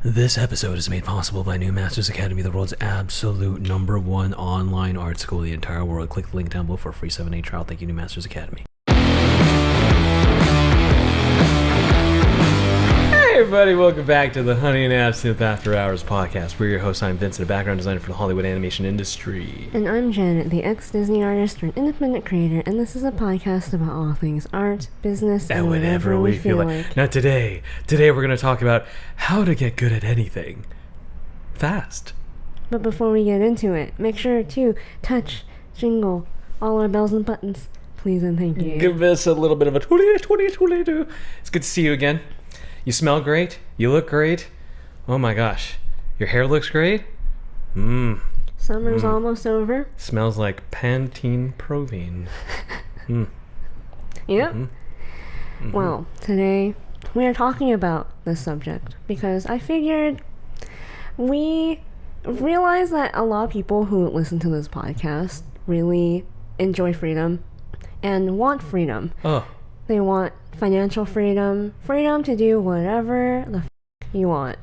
This episode is made possible by New Masters Academy, the world's absolute #1 online art school in the entire world. Click the link down below for a free 7-day trial. Thank you, New Masters Academy. Hey everybody, welcome back to the Honey and Absinthe After Hours podcast. We're your hosts. I'm Vincent, a background designer for the Hollywood animation industry. And I'm Janet, the ex-Disney artist and independent creator, and this is a podcast about all things art, business, and whatever we feel like. Now today we're going to talk about how to get good at anything fast. But before we get into it, make sure to touch, jingle, all our bells and buttons. Please and thank you. Give us a little bit of a tootie-tootie-tootie-doo. It's good to see you again. You smell great. You look great. Oh my gosh. Your hair looks great. Summer's almost over. Smells like Pantene Provine. Yep. Well, today we are talking about this subject because I figured we realize that a lot of people who listen to this podcast really enjoy freedom and want freedom. Oh. They want financial freedom, freedom to do whatever the you want.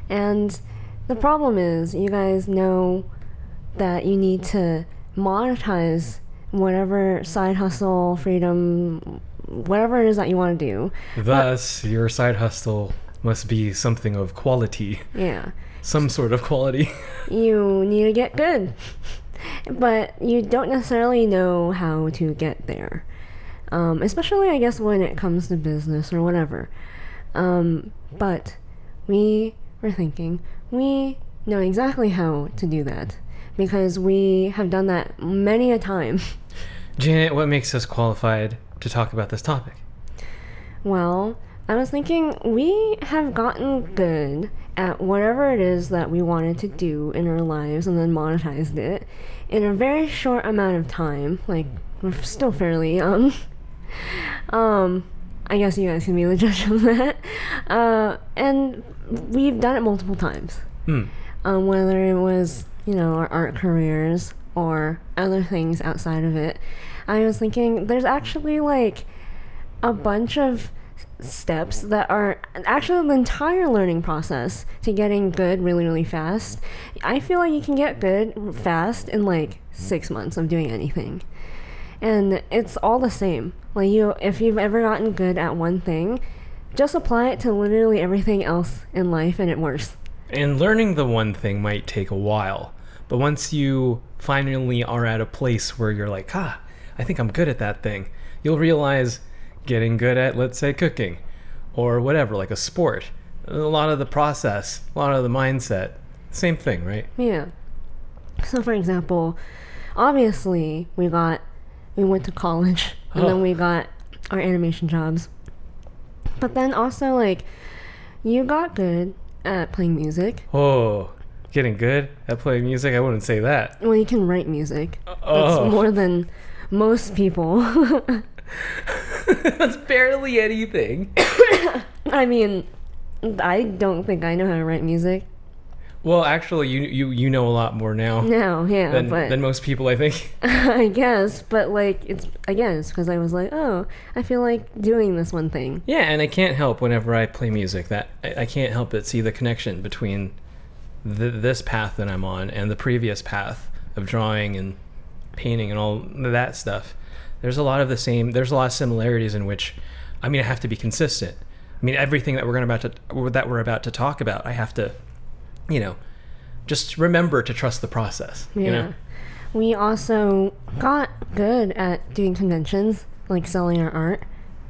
And the problem is, you guys know that you need to monetize whatever side hustle, freedom, whatever it is that you want to do. Thus, your side hustle must be something of quality. Yeah. Some sort of quality. You need to get good. But you don't necessarily know how to get there. Especially, I guess, when it comes to business or whatever. But we were thinking, we know exactly how to do that because we have done that many a time. Janet, what makes us qualified to talk about this topic? Well, I was thinking we have gotten good at whatever it is that we wanted to do in our lives and then monetized it in a very short amount of time. Like, we're still fairly young. I guess you guys can be the judge of that. And we've done it multiple times. Whether it was, our art careers or other things outside of it. I was thinking there's actually like a bunch of steps that are actually the entire learning process to getting good really, really fast. I feel like you can get good fast in like 6 months of doing anything. And it's all the same. Like if you've ever gotten good at one thing, just apply it to literally everything else in life and it works. And learning the one thing might take a while. But once you finally are at a place where you're like, I think I'm good at that thing, you'll realize getting good at, let's say, cooking or whatever, like a sport, a lot of the process, a lot of the mindset, same thing, right? Yeah. So for example, obviously we went to college and then we got our animation jobs. But then also, like, you got good at playing music. Oh, getting good at playing music? I wouldn't say that. Well, you can write music. That's more than most people. That's barely anything. I mean, I don't think I know how to write music. Well, actually, you know a lot more now. No, yeah, than most people, I think. I guess, but like it's because I was like, I feel like doing this one thing. Yeah, and I can't help whenever I play music that I can't help but see the connection between this path that I'm on and the previous path of drawing and painting and all that stuff. There's a lot of similarities in which, I have to be consistent. Everything that we're about to talk about, I have to, just remember to trust the process. Yeah. We also got good at doing conventions, like selling our art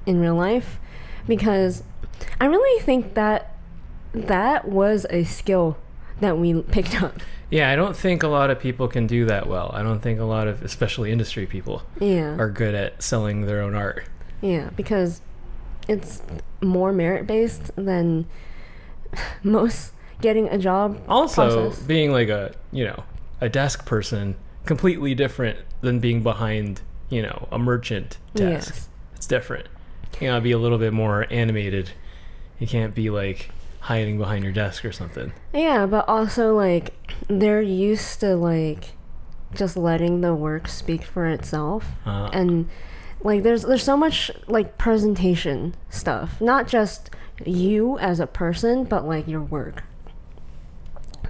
in real life, because I really think that was a skill that we picked up. Yeah, I don't think a lot of people can do that well. I don't think a lot of, especially industry people, are good at selling their own art. Yeah, because it's more merit-based than most getting a job also process. Being like a desk person, completely different than being behind a merchant desk. Yes. It's different. You gotta be a little bit more animated. You can't be like hiding behind your desk or something. Yeah, but also like they're used to like just letting the work speak for itself, and like there's so much like presentation stuff, not just you as a person, but like your work.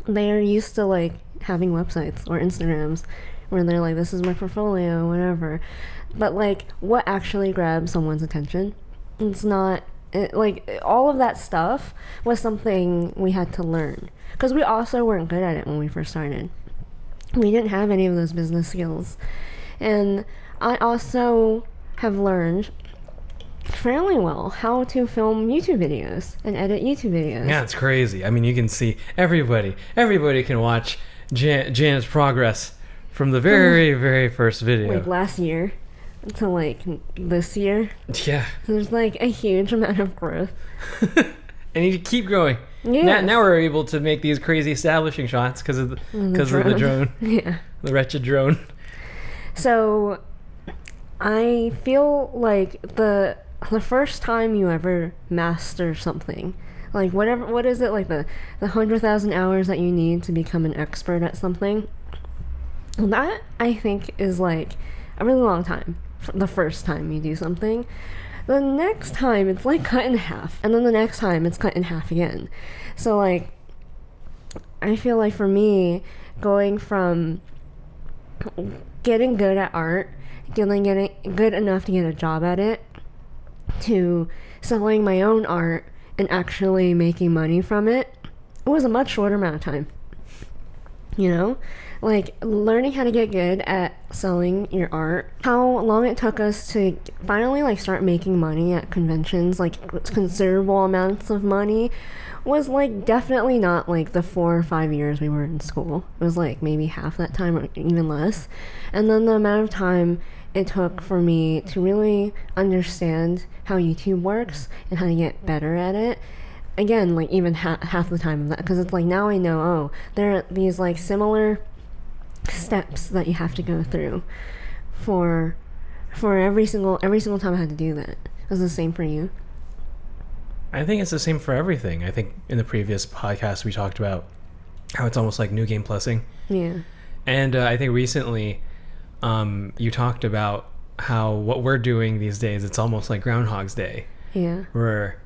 They're used to like having websites or Instagrams where they're like, this is my portfolio, whatever. But like, what actually grabs someone's attention? It's not like all of that stuff was something we had to learn, because we also weren't good at it when we first started. We didn't have any of those business skills. And I also have learned fairly well how to film YouTube videos and edit YouTube videos. Yeah, it's crazy. I mean, you can see everybody can watch Janet's progress from the very, very first video. Like last year to like this year. Yeah. There's like a huge amount of growth. And you keep going. Yeah. Now we're able to make these crazy establishing shots because of the drone. Yeah. The wretched drone. So I feel like the first time you ever master something, like what is it, like the 100,000 hours that you need to become an expert at something, that I think is like a really long time. The first time you do something, the next time it's like cut in half, and then the next time it's cut in half again. So like, I feel like for me, going from getting good at art, getting good enough to get a job at it, to selling my own art and actually making money from it, it was a much shorter amount of time. You know, like learning how to get good at selling your art, how long it took us to finally like start making money at conventions, like considerable amounts of money, was like definitely not like the 4 or 5 years we were in school. It was like maybe half that time or even less. And then the amount of time it took for me to really understand how YouTube works and how to get better at it, again, like even half the time of that, because it's like now I know, oh, there are these like similar steps that you have to go through for every single time I had to do that. Was the same for you? I think it's the same for everything. I think in the previous podcast we talked about how it's almost like New Game Plusing. Yeah. And I think recently you talked about how what we're doing these days, it's almost like Groundhog's Day. Yeah. Where,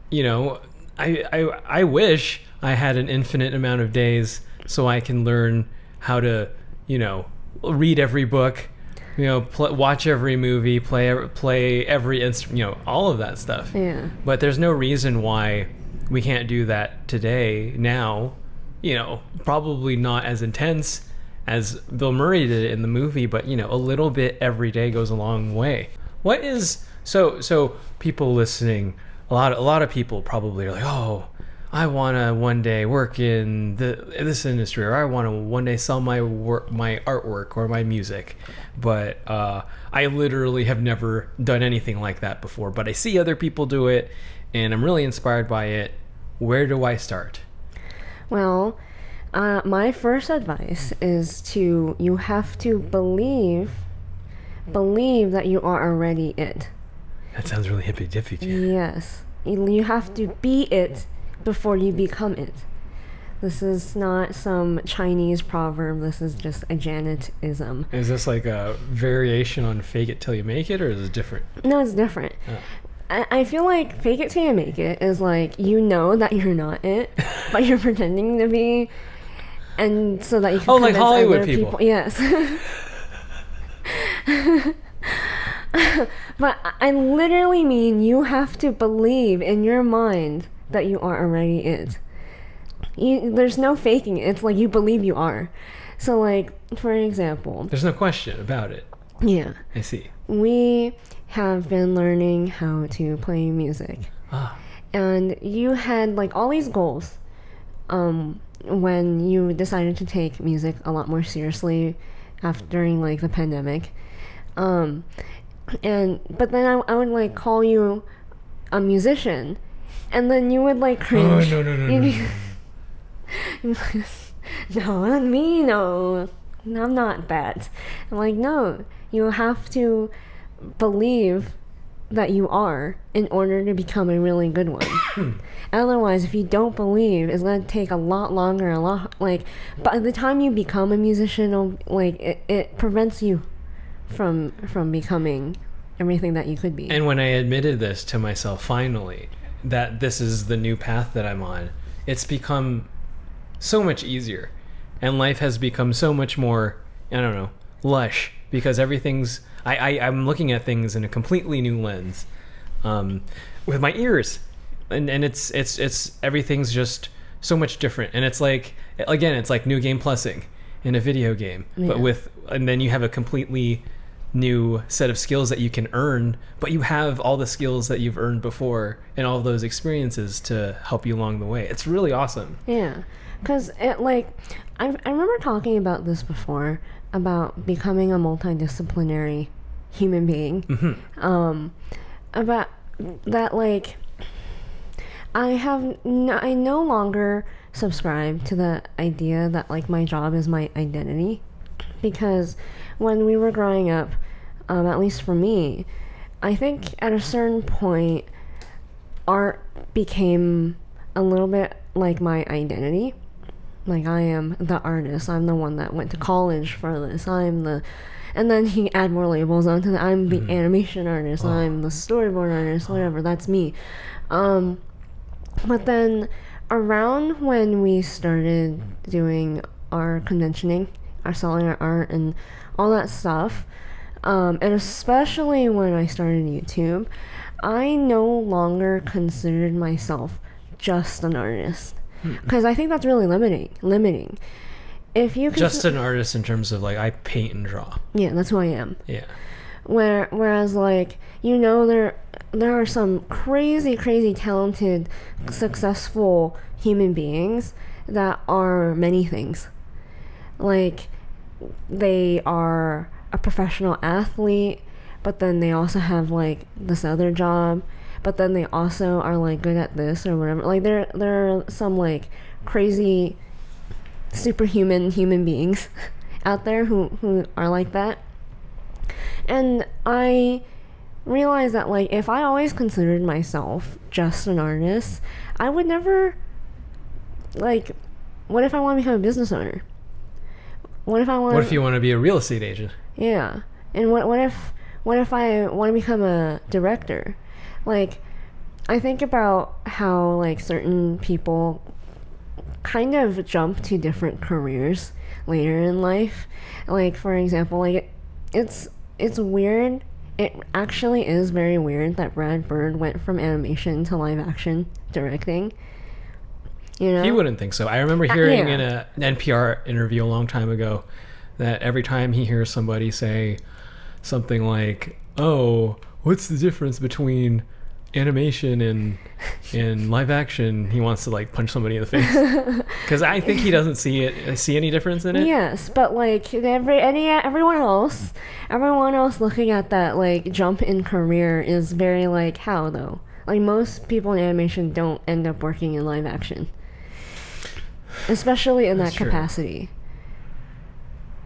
you know, I wish I had an infinite amount of days so I can learn how to, you know, read every book, you know, watch every movie, play every instrument, you know, all of that stuff. Yeah. But there's no reason why we can't do that today, now, you know, probably not as intense as Bill Murray did it in the movie, but, you know, a little bit every day goes a long way. What is, so people listening, a lot of people probably are like, oh, I want to one day work in this industry, or I want to one day sell my artwork or my music. But I literally have never done anything like that before. But I see other people do it, and I'm really inspired by it. Where do I start? Well, my first advice is you have to believe that you are already it. That sounds really hippy-dippy. Yes. You have to be it before you become it. This is not some Chinese proverb. This is just a Janet-ism. Is this like a variation on fake it till you make it, or is it different? No, it's different. Oh. I feel like fake it till you make it is like, you know that you're not it, but you're pretending to be, and so that you can convince like Hollywood other people. Yes. But I literally mean you have to believe in your mind that you are already it. There's no faking it. It's like you believe you are. So like, for example, there's no question about it. Yeah. I see. We have been learning how to play music. And you had like all these goals when you decided to take music a lot more seriously during like the pandemic. But then I would like call you a musician, and then you would like cringe. Oh, no. No, not me, no. I'm not that. I'm like, no, you have to believe that you are in order to become a really good one. Otherwise, if you don't believe, it's going to take a lot longer, like, by the time you become a musician, like, it prevents you from becoming everything that you could be. And when I admitted this to myself finally, that this is the new path that I'm on, it's become so much easier. And life has become so much more, I don't know, lush, because everything's, I'm looking at things in a completely new lens, with my ears. And it's everything's just so much different. And it's like, again, it's like new game plusing in a video game, but and then you have a completely new set of skills that you can earn, but you have all the skills that you've earned before and all of those experiences to help you along the way. It's really awesome. Yeah, because it like I remember talking about this before, about becoming a multidisciplinary human being. About that, like I no longer subscribe to the idea that like my job is my identity, because when we were growing up, at least for me, I think at a certain point art became a little bit like my identity. Like, I am the artist, I'm the one that went to college for this, and then you add more labels onto that. I'm the animation artist, I'm the storyboard artist, whatever, that's me. But then around when we started doing our conventioning, our selling our art and all that stuff, and especially when I started YouTube, I no longer considered myself just an artist, because I think that's really limiting. If you just an artist in terms of like I paint and draw. Yeah, that's who I am. Yeah. Whereas like, you know, there are some crazy talented, successful human beings that are many things. Like, they are a professional athlete, but then they also have like this other job, but then they also are like good at this or whatever. Like, there are some like crazy superhuman human beings out there who are like that. And I realized that like, if I always considered myself just an artist, I would never, like, what if I want to become a business owner? What if you want to be a real estate agent? Yeah. And what if I want to become a director? Like, I think about how like certain people kind of jump to different careers later in life. Like, for example, like it's weird. It actually is very weird that Brad Bird went from animation to live action directing. You know? He wouldn't think so. I remember hearing in an NPR interview a long time ago that every time he hears somebody say something like, "Oh, what's the difference between animation and live action?" he wants to like punch somebody in the face, because I think he doesn't see any difference in it. Yes, but like everyone else looking at that like jump in career is very like, how though? Like, most people in animation don't end up working in live action, especially in that capacity.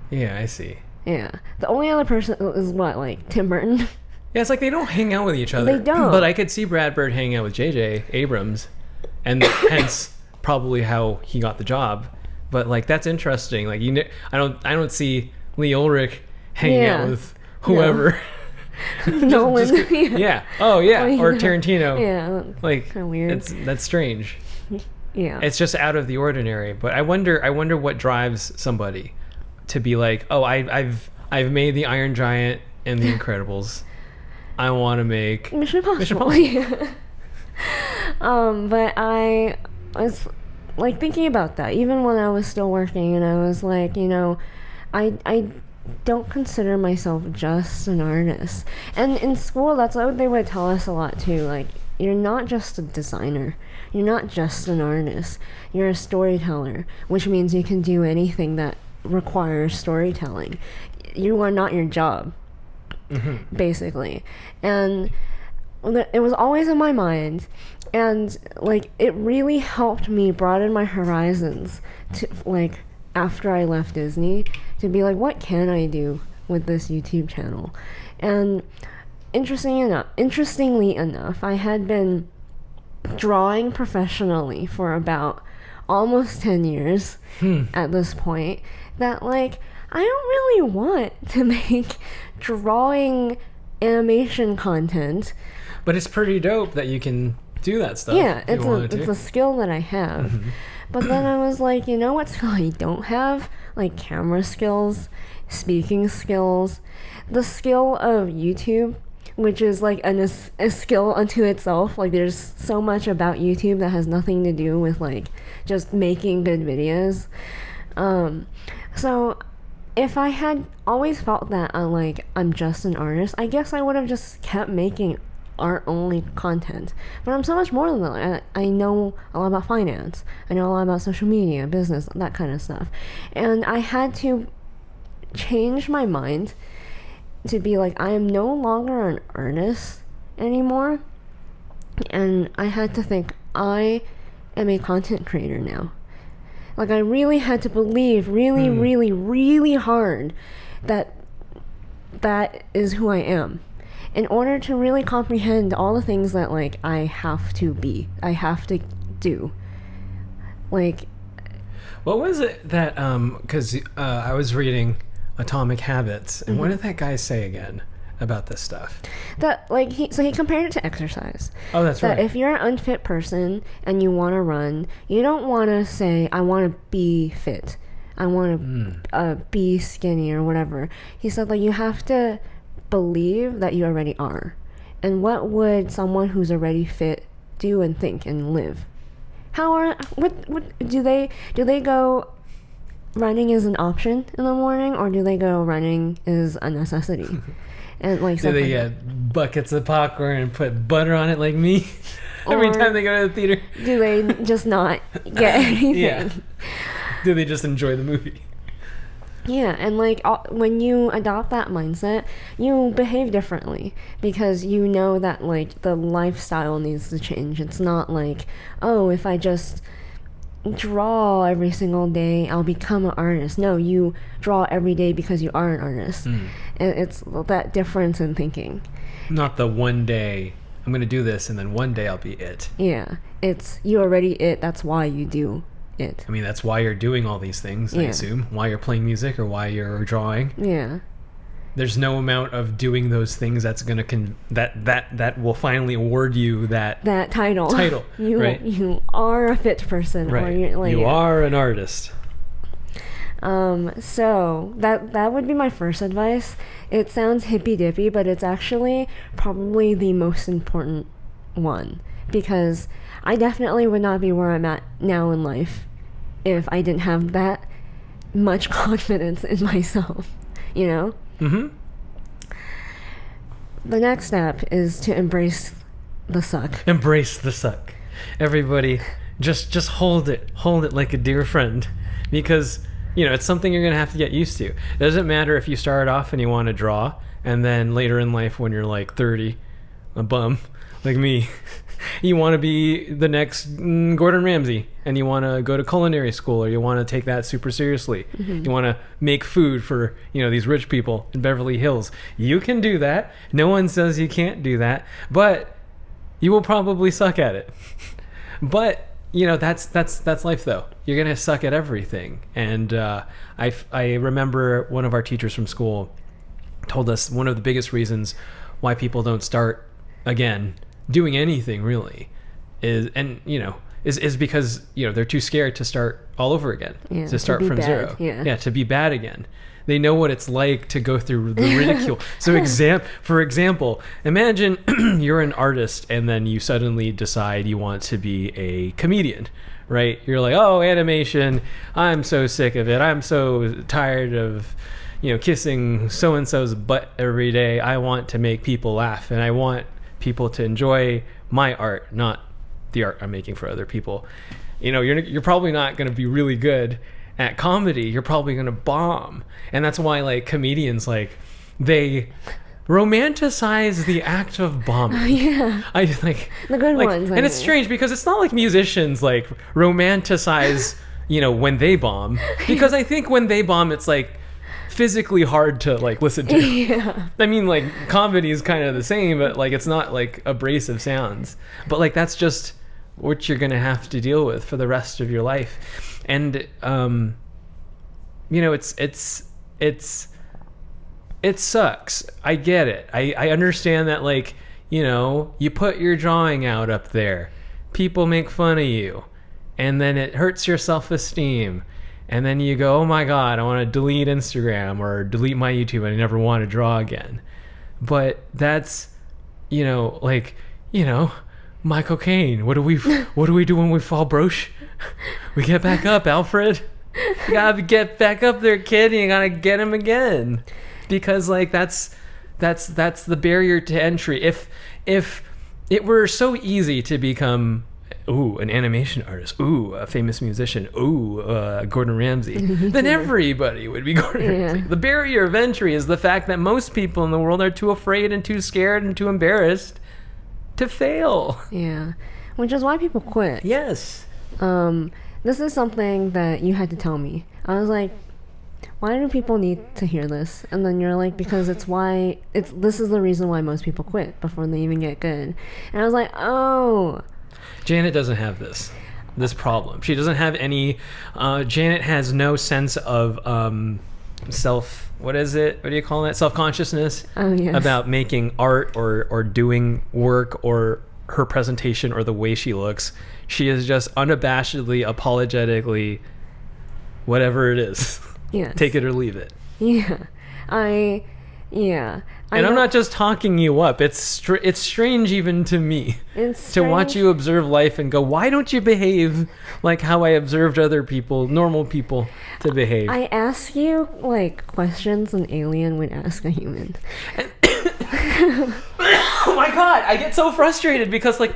Yeah, I see. Yeah, the only other person is what, like Tim Burton. Yeah, it's like they don't hang out with each other. They don't. But I could see Brad Bird hanging out with J.J. Abrams, and hence probably how he got the job. But like, that's interesting. Like, I don't see Lee Ulrich hanging out with whoever. No. Nolan. Yeah. Oh yeah. Or Tarantino. Yeah. Like, kind of weird. That's strange. Yeah. It's just out of the ordinary. But I wonder what drives somebody to be like, oh, I've made the Iron Giant and the Incredibles. I want to make Mission Impossible. Yeah. But I was like thinking about that even when I was still working, and I was like, you know, I don't consider myself just an artist. And in school, that's what they would tell us a lot too. Like, you're not just a designer. You're not just an artist. You're a storyteller, which means you can do anything that requires storytelling. You are not your job. Basically. And it was always in my mind, and like, it really helped me broaden my horizons to like, after I left Disney, to be like, what can I do with this YouTube channel? And interestingly enough, I had been drawing professionally for about almost 10 years at this point, that like, I don't really want to make drawing animation content. But it's pretty dope that you can do that stuff. Yeah, if you wanted it's to. a skill that I have. But then I was like, you know what skill I don't have? Like camera skills, speaking skills, the skill of YouTube, which is like a skill unto itself. Like there's so much about YouTube that has nothing to do with like just making good videos. So if I had always felt that I'm just an artist, I guess I would have just kept making art only content. But I'm so much more than that. I know a lot about finance. I know a lot about social media, business, that kind of stuff. And I had to change my mind to be like, I am no longer an artist anymore. And I had to think, I am a content creator now. Like I really had to believe really hard that that is who I am, in order to really comprehend all the things that like I have to be, I have to do. Like, what was it that because I was reading Atomic Habits, and what did that guy say again about this stuff? That like he compared it to exercise. Oh, that's that right. If you're an unfit person and you want to run, you don't want to say, I want to be fit, I want to be skinny or whatever. He said like you have to believe that you already are. And what would someone who's already fit do and think and live? What do they go running is an option in the morning, or do they go running is a necessity? And like do they get buckets of popcorn and put butter on it like me every time they go to the theater? Do they just not get anything? Yeah. Do they just enjoy the movie? Yeah, and like when you adopt that mindset, you behave differently because you know that like the lifestyle needs to change. It's not like, oh, if I just draw every single day, I'll become an artist. No, you draw every day because you are an artist. And it's that difference in thinking. Not the one day I'm going to do this and then one day I'll be it. Yeah, it's you already it. That's why you do it. I mean, that's why you're doing all these things, I assume. Why you're playing music or why you're drawing. Yeah. There's no amount of doing those things that's going to that will finally award you that title. Right? You are a fit person. Right. Or you're, like, you are an artist. So that would be my first advice. It sounds hippy dippy, but it's actually probably the most important one, because I definitely would not be where I'm at now in life if I didn't have that much confidence in myself, you know? Mm-hmm. The next step is to embrace the suck. Embrace the suck. Everybody, just hold it like a dear friend, because it's something you're gonna have to get used to. It doesn't matter if you start off and you want to draw, and then later in life when you're like 30, a bum like me, you want to be the next Gordon Ramsay, and you want to go to culinary school, or you want to take that super seriously. You want to make food for these rich people in Beverly Hills. You can do that. No one says you can't do that, but you will probably suck at it. But that's life, though. You're gonna suck at everything. And I remember one of our teachers from school told us one of the biggest reasons why people don't start again doing anything really is because they're too scared to start all over again, to start from zero, to be bad again. They know what it's like to go through the ridicule. So for example, imagine you're an artist and then you suddenly decide you want to be a comedian, right? You're like, oh, animation, I'm so sick of it, I'm so tired of kissing so-and-so's butt every day. I want to make people laugh, and I want people to enjoy my art, not the art I'm making for other people. You're probably not going to be really good at comedy. You're probably going to bomb. And that's why like comedians, like they romanticize the act of bombing. Yeah. I like the good ones. And it's strange because it's not like musicians like romanticize, when they bomb, because I think when they bomb, it's like physically hard to like listen to. Yeah. I mean, like comedy is kind of the same, but like it's not like abrasive sounds. But like that's just what you're gonna have to deal with for the rest of your life. And it's it sucks. I get it. I understand that, like, you know, you put your drawing out up there, people make fun of you, and then it hurts your self-esteem, and then you go, oh my god, I want to delete Instagram or delete my YouTube and I never want to draw again. But that's, you know, like, you know, Michael Caine, what do we do when we fall, broche? We get back up, Alfred. You gotta get back up there, kid, and you gotta get him again. Because, like, that's the barrier to entry. If it were so easy to become, an animation artist, a famous musician, Gordon Ramsay, then everybody would be Gordon Ramsay. The barrier of entry is the fact that most people in the world are too afraid and too scared and too embarrassed to fail. Yeah, which is why people quit. Yes. This is something that you had to tell me. I was like, why do people need to hear this? And then you're like, because this is the reason why most people quit before they even get good. And I was like, oh. Janet doesn't have this problem. She doesn't have any. Janet has no sense of what is it? What do you call that? Self-consciousness. Oh, yes. About making art or doing work or her presentation or the way she looks. She is just unabashedly, apologetically, whatever it is. Yes. Take it or leave it. Yeah. And I'm not just talking you up. It's strange even to me to watch you observe life and go, why don't you behave like how I observed other people, normal people, to behave? I ask you, like, questions an alien would ask a human. Oh my god, I get so frustrated because, like,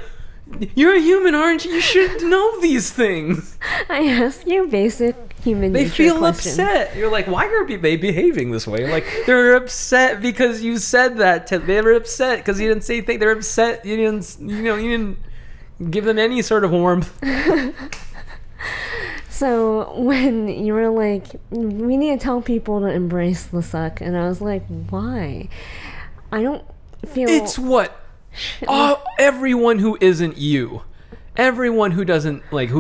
you're a human, aren't you? You should know these things. I ask you basic human nature They feel questions. upset. You're like, why are they behaving this way? Like, they're upset because you said that. They were upset because you didn't say anything. They're upset. You didn't give them any sort of warmth. So when you were like, we need to tell people to embrace the suck, and I was like, why? I don't feel... It's what... everyone who isn't you, everyone who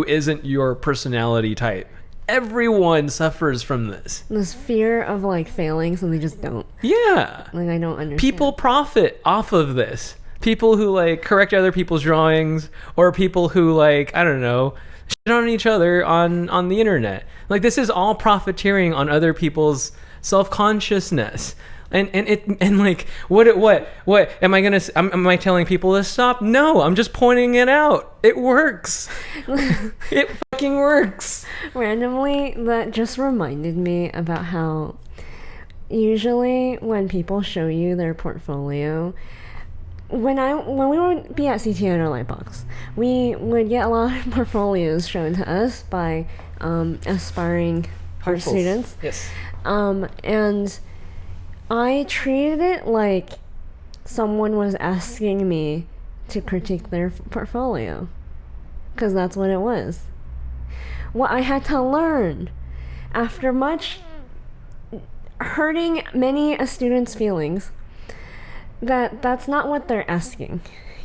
isn't your personality type, everyone suffers from this fear of, like, failing, so they just don't. Yeah, like, I don't understand. People profit off of this. People who, like, correct other people's drawings, or people who, like, I don't know, shit on each other on the internet. Like, this is all profiteering on other people's self-consciousness. And like, what am I telling people to stop? No, I'm just pointing it out. It works. It fucking works. Randomly, that just reminded me about how usually when people show you their portfolio, when we would be at CTN or Lightbox, we would get a lot of portfolios shown to us by aspiring art students. Yes. And I treated it like someone was asking me to critique their portfolio, because that's what it was. What I had to learn, after much hurting many a student's feelings, that's not what they're asking.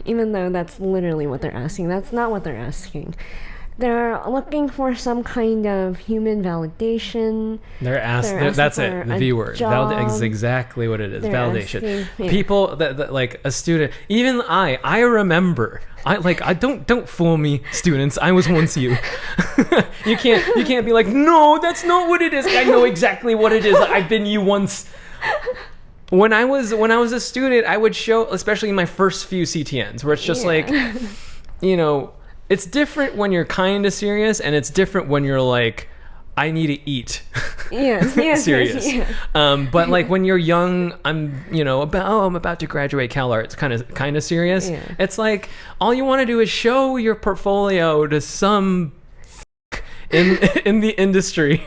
Even though that's literally what they're asking, that's not what they're asking. They're looking for some kind of human validation. That's it. The V word. Is exactly what it is. Validation. People that like a student. Even I remember. I don't fool me, students. I was once you. You can't be like, no, that's not what it is. I know exactly what it is. I've been you once. When I was a student, I would show, especially in my first few CTNs, where it's just like, you know. It's different when you're kind of serious, and it's different when you're like, I need to eat. Yes, serious. Yes. But like when you're young, I'm about to graduate Cal Arts, kind of serious. Yeah. It's like all you want to do is show your portfolio to some in the industry,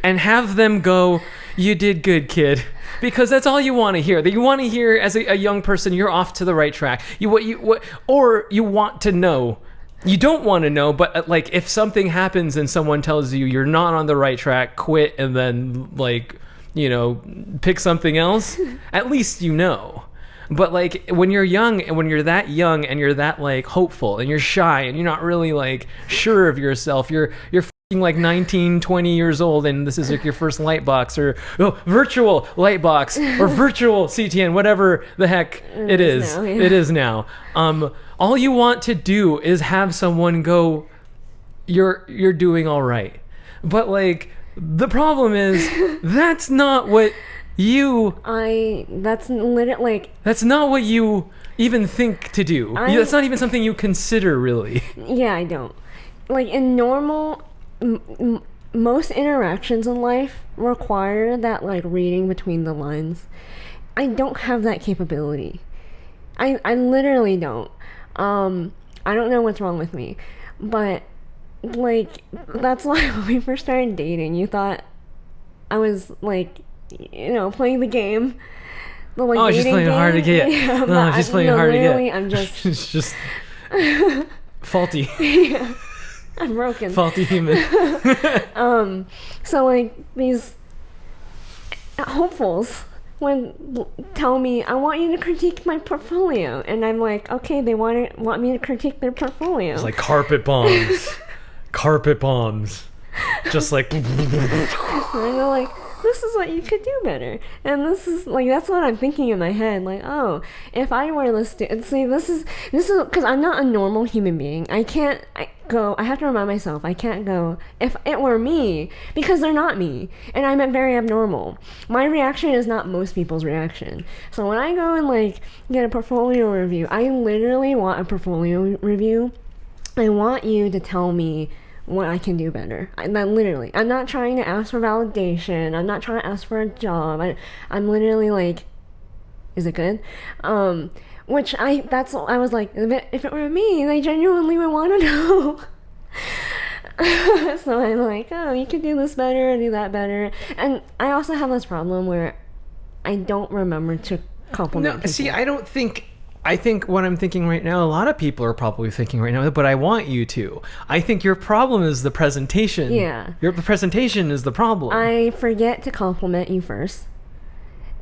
and have them go, "You did good, kid." Because that's all you want to hear. That you want to hear as a young person, you're off to the right track. You want to know. You don't want to know, but like if something happens and someone tells you you're not on the right track, quit, and then like, you know, pick something else, at least you know. But like when you're young, and when you're that young and you're that like hopeful and you're shy and you're not really like sure of yourself, you're like 19, 20 years old and this is like your first light box or virtual light box or virtual CTN, whatever the heck it is. Now, yeah. It is now. All you want to do is have someone go, you're doing all right. But like the problem is that's not what that's not what you even think to do. That's not even something you consider, really. Yeah, I don't. Like in normal, most interactions in life require that like reading between the lines. I don't have that capability. I literally don't. I don't know what's wrong with me, but like that's why when we first started dating, you thought I was like, playing the game. The, like, she's playing hard to get. Yeah, no, she's playing hard to get. I'm just it's just faulty. Yeah. I'm broken. Faulty human. So like these hopefuls would tell me, I want you to critique my portfolio, and I'm like, okay, they want me to critique their portfolio. It's like carpet bombs. Carpet bombs. Just like and they're like, this is what you could do better. And this is like, that's what I'm thinking in my head. Like, oh, if I were this is because I'm not a normal human being. I have to remind myself, I can't go, if it were me, because they're not me. And I'm very abnormal. My reaction is not most people's reaction. So when I go and like get a portfolio review, I literally want a portfolio review. I want you to tell me what I can do better. I'm not trying to ask for validation. I'm not trying to ask for a job. I'm literally like, is it good? I was like, if it were me, they genuinely would want to know. So I'm like, oh, you could do this better and do that better. And I also have this problem where I don't remember to compliment people. See, I think what I'm thinking right now, a lot of people are probably thinking right now, but I want you to. I think your problem is the presentation. Yeah. The presentation is the problem. I forget to compliment you first.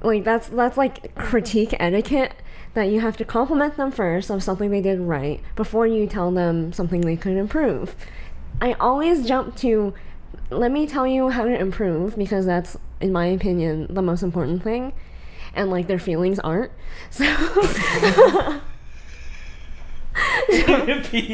Like, that's like critique etiquette, that you have to compliment them first of something they did right before you tell them something they could improve. I always jump to, let me tell you how to improve, because that's, in my opinion, the most important thing. And like their feelings aren't. So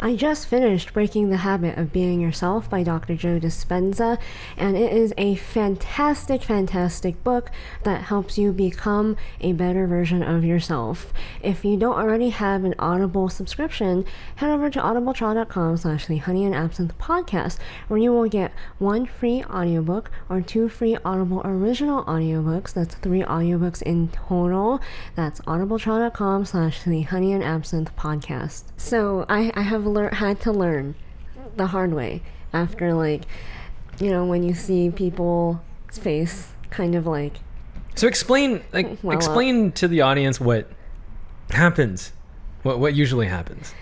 I just finished Breaking the Habit of Being Yourself by Dr. Joe Dispenza, and it is a fantastic, fantastic book that helps you become a better version of yourself. If you don't already have an Audible subscription, head over to audibletrial.com/the Honey and Absinthe podcast, where you will get 1 free audiobook or 2 free Audible original audiobooks. That's 3 audiobooks in total. That's audibletrial.com/the Honey and Absinthe podcast. So I have had to learn the hard way after, like, when you see people's face kind of like. So explain to the audience what happens, what usually happens.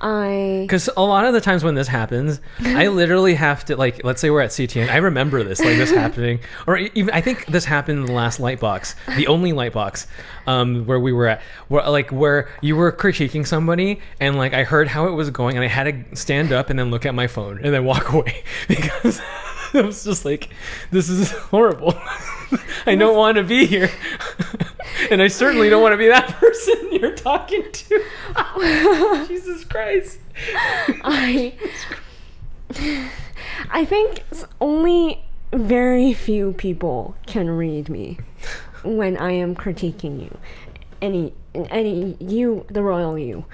Because a lot of the times when this happens, I literally have to, like, let's say we're at CTN. I remember this, like, this happening. Or even, I think this happened in the last light box, the only light box, where we were at, where you were critiquing somebody, and, like, I heard how it was going, and I had to stand up and then look at my phone and then walk away, because I was just like, this is horrible. I don't want to be here. And I certainly don't want to be that person you're talking to. Jesus Christ. I think only very few people can read me when I am critiquing you. You, the royal you.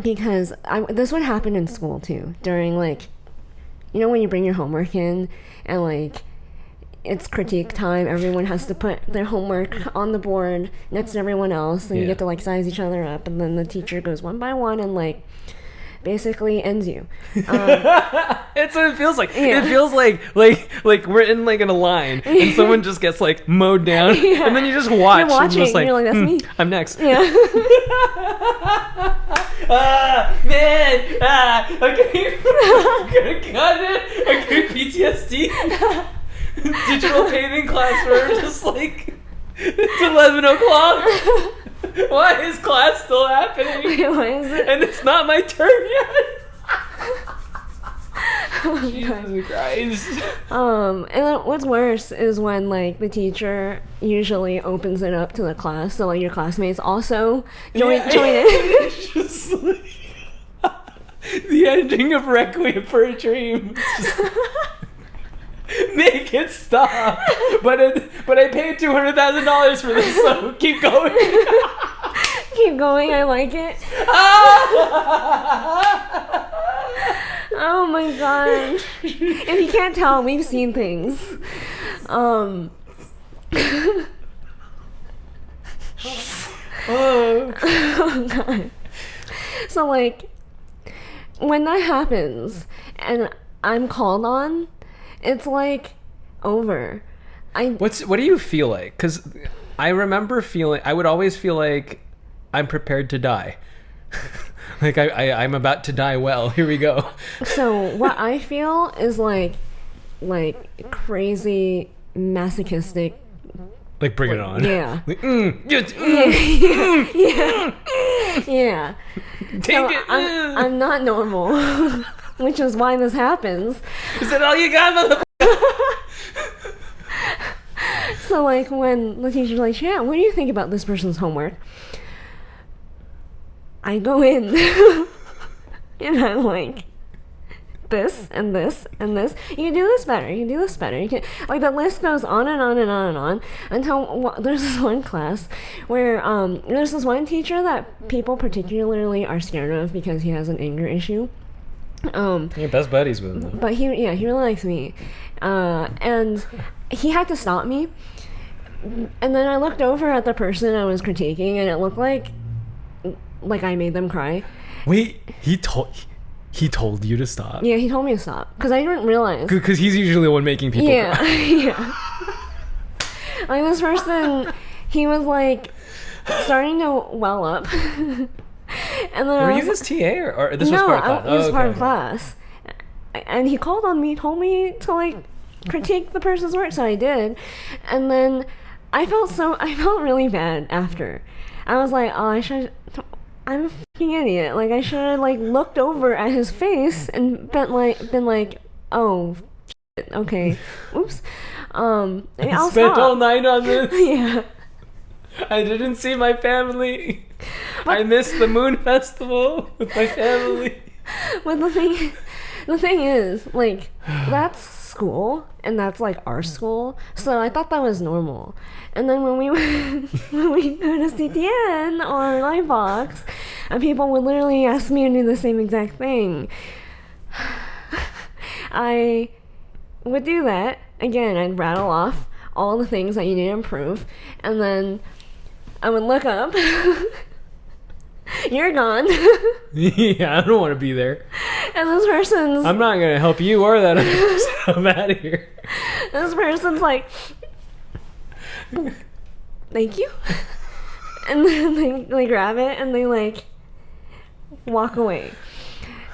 Because this would happen in school too, during, like, when you bring your homework in and, like, it's critique time, everyone has to put their homework on the board next to everyone else, and you get to, like, size each other up, and then the teacher goes one by one and, like, basically ends you. It's what it feels like. Yeah. It feels like we're in, like, in a line, and someone just gets, like, mowed down, and then you just watch. You're watching, and you're like, that's me. I'm next. Yeah. Man. Okay. I'm gonna cut it. Okay, PTSD. Digital painting class where we're just like, it's 11 o'clock. Why is class still happening? Wait, why is it? And it's not my turn yet. Jesus Christ. And then what's worse is when like the teacher usually opens it up to the class, so like your classmates also join in. It's just like the ending of Requiem for a Dream. Make it stop. But I paid $200,000 for this, so keep going. Keep going, I like it. Oh my gosh. If you can't tell, we've seen things. Oh god. So like when that happens and I'm called on, it's like over. What do you feel like? Because I remember I would always feel like I'm prepared to die. Like I'm about to die well. Here we go. So what I feel is like crazy masochistic. Like bring it on. Yeah. Like, Yeah. Take So it. I'm not normal, which is why this happens. Is that all you got, motherfucker? So like when the teacher's like, yeah, what do you think about this person's homework? I go in and I'm like, this and this and this. You can do this better. You can do this better. You can, like, the list goes on and on and on and on until there's this one class where there's this one teacher that people particularly are scared of because he has an anger issue. You're best buddies with him. But he really likes me, and he had to stop me. And then I looked over at the person I was critiquing, and it looked like I made them cry. Wait, he told you to stop? Yeah, he told me to stop because I didn't realize. Because he's usually the one making people cry. Yeah. Like this person, he was like starting to well up. And then Were you his TA or this was part of class? No, it was part of class. And he called on me, told me to like critique the person's work, so I did. And then I felt really bad after. I was like, oh, I'm a fucking idiot. Like I should have like looked over at his face and been like, oh, shit, okay, oops. I I'll spent stop. all night on this. Yeah. I didn't see my family. I missed the Moon Festival with my family. But the thing is, like, that's school, and that's like our school. So I thought that was normal. And then when we go to CTN or Livebox, and people would literally ask me to do the same exact thing, I would do that. Again, I'd rattle off all the things that you need to improve, and then I would look up. You're gone. Yeah, I don't want to be there. And this person's... I'm not going to help you or that other person. I'm out of here. This person's like, thank you. And then they grab it and they like walk away.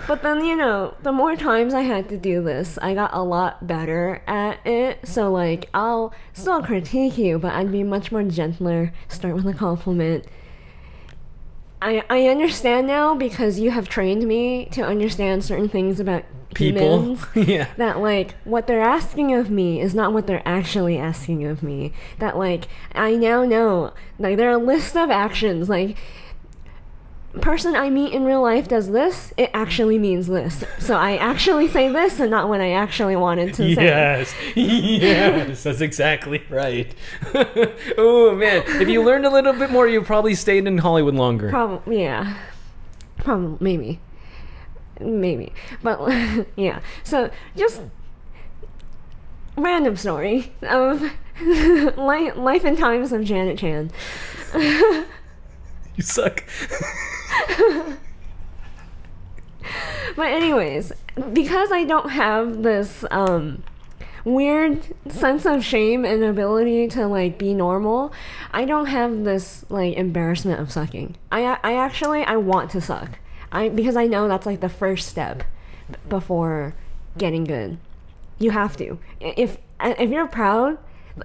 But then, you know, the more times I had to do this, I got a lot better at it. So like, I'll still critique you, but I'd be much more gentler, start with a compliment. I understand now because you have trained me to understand certain things about people. Humans, Yeah. that like what they're asking of me is not what they're actually asking of me. That like I now know like there are a list of actions, like person I meet in real life does this, it actually means this. So I actually say this and not what I actually wanted to say. Yes, that's exactly right. Oh man, if you learned a little bit more, you probably stayed in Hollywood longer. Probably, yeah. Probably, maybe. But yeah. So just random story of life and times of Janet Chan. You suck. But anyways, because I don't have this weird sense of shame and ability to like be normal, I don't have this like embarrassment of sucking. I want to suck. Because I know that's like the first step before getting good. You have to. If you're proud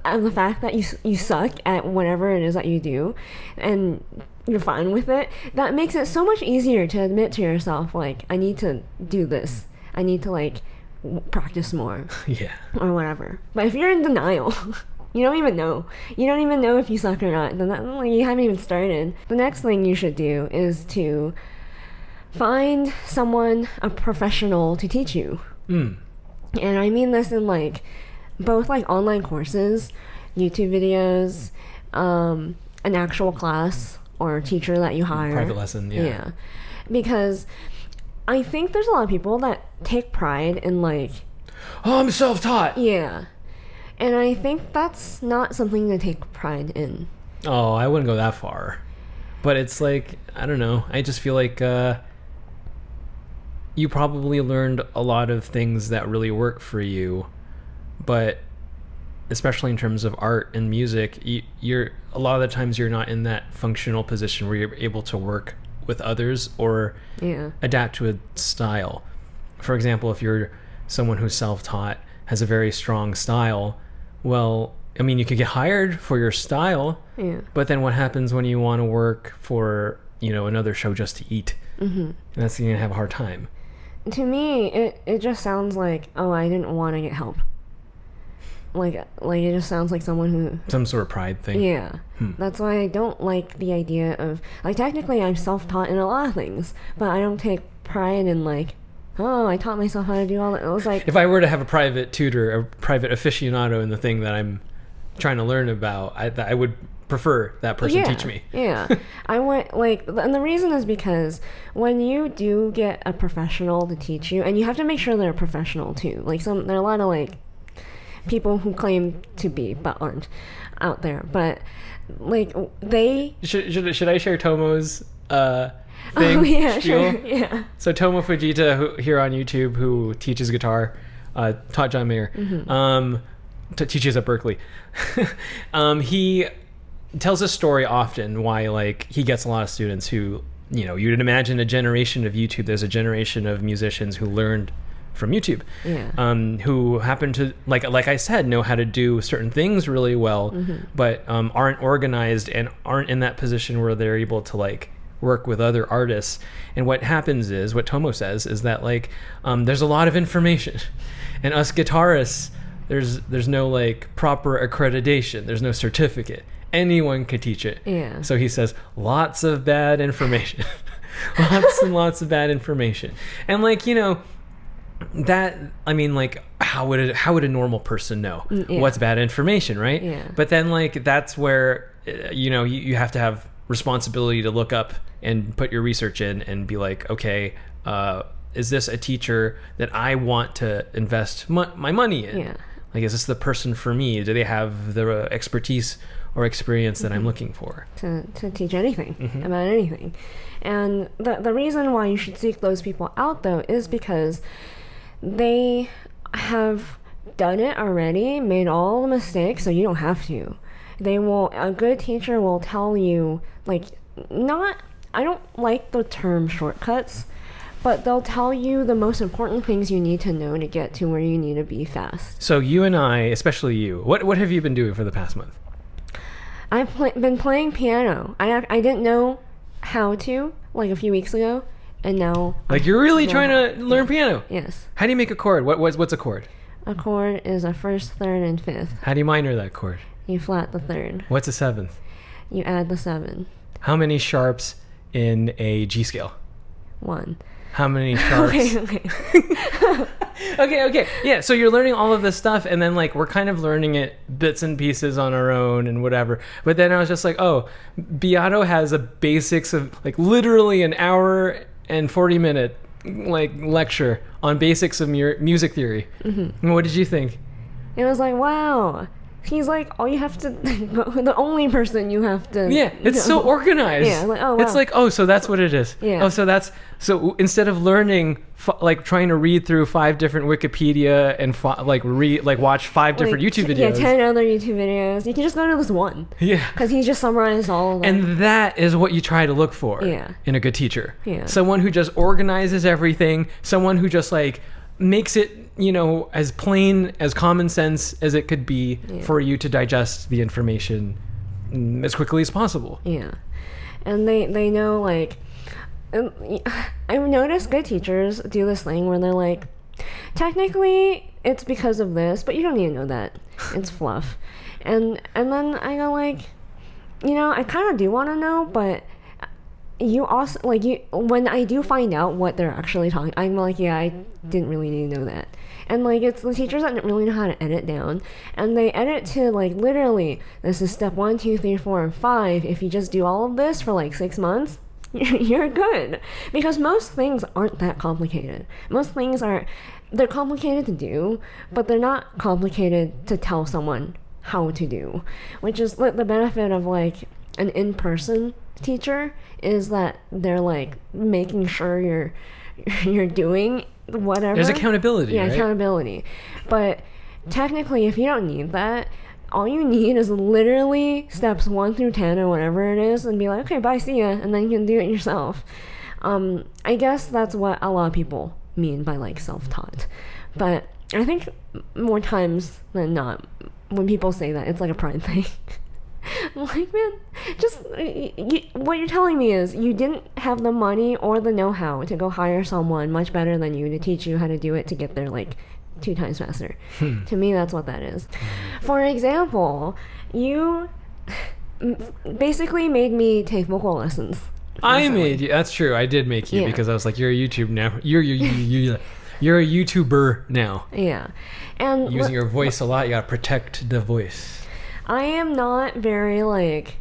of the fact that you suck at whatever it is that you do, and you're fine with it, that makes it so much easier to admit to yourself, like, I need to do this. I need to like practice more Yeah. or whatever. But if you're in denial, you don't even know. You don't even know if you suck or not. Then you haven't even started. The next thing you should do is to find someone, a professional, to teach you. And I mean this in like both like online courses, YouTube videos, an actual class or a teacher that you hire. Private lesson, yeah. Yeah. Because I think there's a lot of people that take pride in like, oh, I'm self-taught. yeah. And I think that's not something to take pride in. Oh, I wouldn't go that far. But it's like, I don't know. I just feel like you probably learned a lot of things that really work for you. But especially in terms of art and music, you're a lot of the times you're not in that functional position where you're able to work with others or adapt to a style. For example, if you're someone who's self-taught, has a very strong style, well, I mean, you could get hired for your style, but then what happens when you want to work for, another show just to eat? And that's you're gonna have a hard time. To me, it just sounds like, oh, I didn't want to get help. Like it just sounds like someone who... Some sort of pride thing. Yeah. That's why I don't like the idea of... Like, technically, I'm self-taught in a lot of things, but I don't take pride in, like, oh, I taught myself how to do all that. It was like... If I were to have a private tutor, a private aficionado in the thing that I'm trying to learn about, I would prefer that person teach me. Yeah. I want, like... And the reason is because when you do get a professional to teach you, and you have to make sure they're a professional, too. Like, there are a lot of, like... people who claim to be but aren't out there, but like they should I share Tomo's thing? Oh yeah, spiel? Sure, yeah. So Tomo Fujita, who here on YouTube, who teaches guitar, taught John Mayer, teaches at Berkeley. He tells a story often why like he gets a lot of students who you'd imagine a generation of YouTube. There's a generation of musicians who learned from YouTube, who happen to like I said, know how to do certain things really well, but aren't organized and aren't in that position where they're able to like work with other artists. And what happens is, what Tomo says is that like there's a lot of information, and us guitarists, there's no like proper accreditation, there's no certificate. Anyone could teach it. Yeah. So he says lots of bad information, lots and lots of bad information, and like that, I mean, like how would a normal person know what's bad information, right? Yeah. But then like that's where you have to have responsibility to look up and put your research in and be like, okay, is this a teacher that I want to invest my money in? Yeah. Like, is this the person for me? Do they have the expertise or experience that I'm looking for to teach anything about anything? And the reason why you should seek those people out though is because they have done it already, made all the mistakes, so you don't have to. A good teacher will tell you, like, I don't like the term shortcuts, but they'll tell you the most important things you need to know to get to where you need to be fast. So you and I, especially you, what have you been doing for the past month? I've been playing piano. I didn't know how to, like, a few weeks ago. And now... Like, you're really trying to learn piano? Yes. How do you make a chord? What's a chord? A chord is a first, third, and fifth. How do you minor that chord? You flat the third. What's a seventh? You add the 7. How many sharps in a G scale? 1. How many sharps? Okay. Yeah, so you're learning all of this stuff, and then, like, we're kind of learning it bits and pieces on our own and whatever. But then I was just like, oh, Beato has a basics of, like, literally an hour and 40-minute like lecture on basics of music theory. And what did you think? It was like, wow. He's like, all you have to, the only person you have to. Yeah, it's so organized. Yeah, like, oh, wow. It's like, oh, so that's what it is. Yeah. Oh, so instead of learning, like trying to read through 5 different Wikipedia and watch 5 different YouTube videos. Yeah, 10 other YouTube videos. You can just go to this one. Yeah. Because he just summarized all of them. And that is what you try to look for in a good teacher. Yeah. Someone who just organizes everything. Someone who just like makes it, as plain, as common sense as it could be for you to digest the information as quickly as possible. Yeah. And they know, like, I've noticed good teachers do this thing where they're like, Technically, it's because of this, but you don't need to know that. It's fluff. And then I go like, I kind of do want to know, but you also, like, when I do find out what they're actually talking, I'm like, yeah, I didn't really need to know that. And, like, it's the teachers that really know how to edit down. And they edit to, like, literally, this is step 1, 2, 3, 4, and 5. If you just do all of this for, like, 6 months, you're good. Because most things aren't that complicated. Most things they're complicated to do, but they're not complicated to tell someone how to do. Which is the benefit of, like, an in-person teacher, is that they're, like, making sure you're doing whatever. There's accountability, yeah, right? Accountability. But technically, if you don't need that, all you need is literally steps 1 through 10 or whatever it is, and be like, okay, bye, see ya, and then you can do it yourself. I guess that's what a lot of people mean by, like, self-taught. But I think more times than not, when people say that, it's like a pride thing. I'm like, man, just what you're telling me is you didn't have the money or the know-how to go hire someone much better than you to teach you how to do it to get there, like, 2 times faster. To me, that's what that is. For example, you basically made me take vocal lessons. I made you. That's true. I did make you because I was like, you're a YouTube now. You're a YouTuber now. Yeah, and using your voice a lot. You gotta protect the voice. I am not very, like,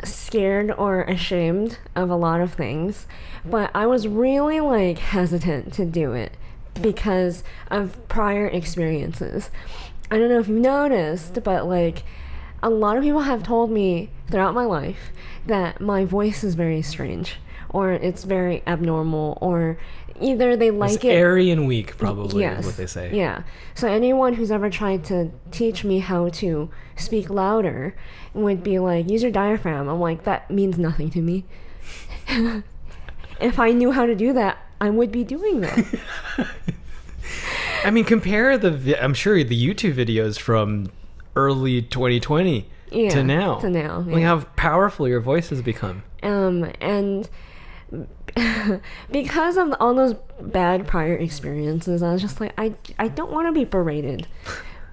scared or ashamed of a lot of things, but I was really, like, hesitant to do it because of prior experiences. I don't know if you've noticed, but, like, a lot of people have told me throughout my life that my voice is very strange, or it's very abnormal, or either they like it airy and weak, probably, is what they say. Yeah. So anyone who's ever tried to teach me how to speak louder would be like, use your diaphragm. I'm like, that means nothing to me. If I knew how to do that, I would be doing that. I mean, compare I'm sure the YouTube videos from early 2020 to now. Yeah. Like how powerful your voice has become. And because of all those bad prior experiences, I was just like, I don't want to be berated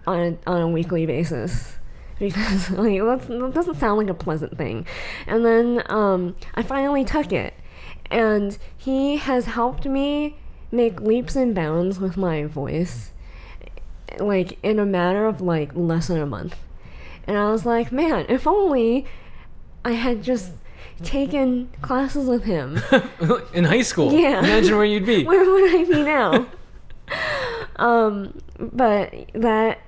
on a weekly basis, because, like, that doesn't sound like a pleasant thing. And then I finally took it, and he has helped me make leaps and bounds with my voice, like, in a matter of, like, less than a month. And I was like, man, if only I had just taken classes with him in high school. Yeah. Imagine where you'd be. Where would I be now? But that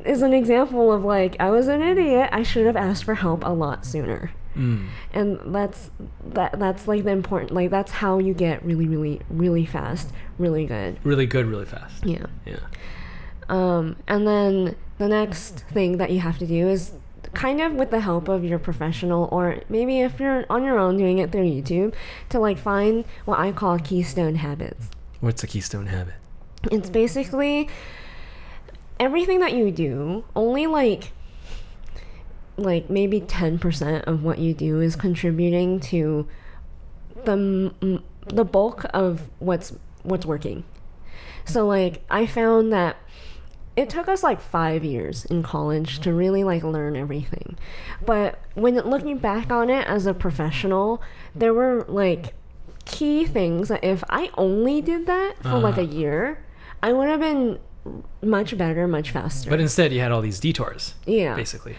is an example of, like, I was an idiot. I should have asked for help a lot sooner. And that's like the important, like, that's how you get really, really, really fast, really good, really fast. Yeah. And then the next thing that you have to do is, kind of with the help of your professional, or maybe if you're on your own doing it through YouTube, to, like, find what I call keystone habits. What's a keystone habit? It's basically everything that you do, only like maybe 10% of what you do is contributing to the bulk of what's working. So, like, I found that it took us like 5 years in college to really, like, learn everything. But when looking back on it as a professional, there were, like, key things that if I only did that for like a year, I would have been much better, much faster. But instead you had all these detours. Yeah. Basically.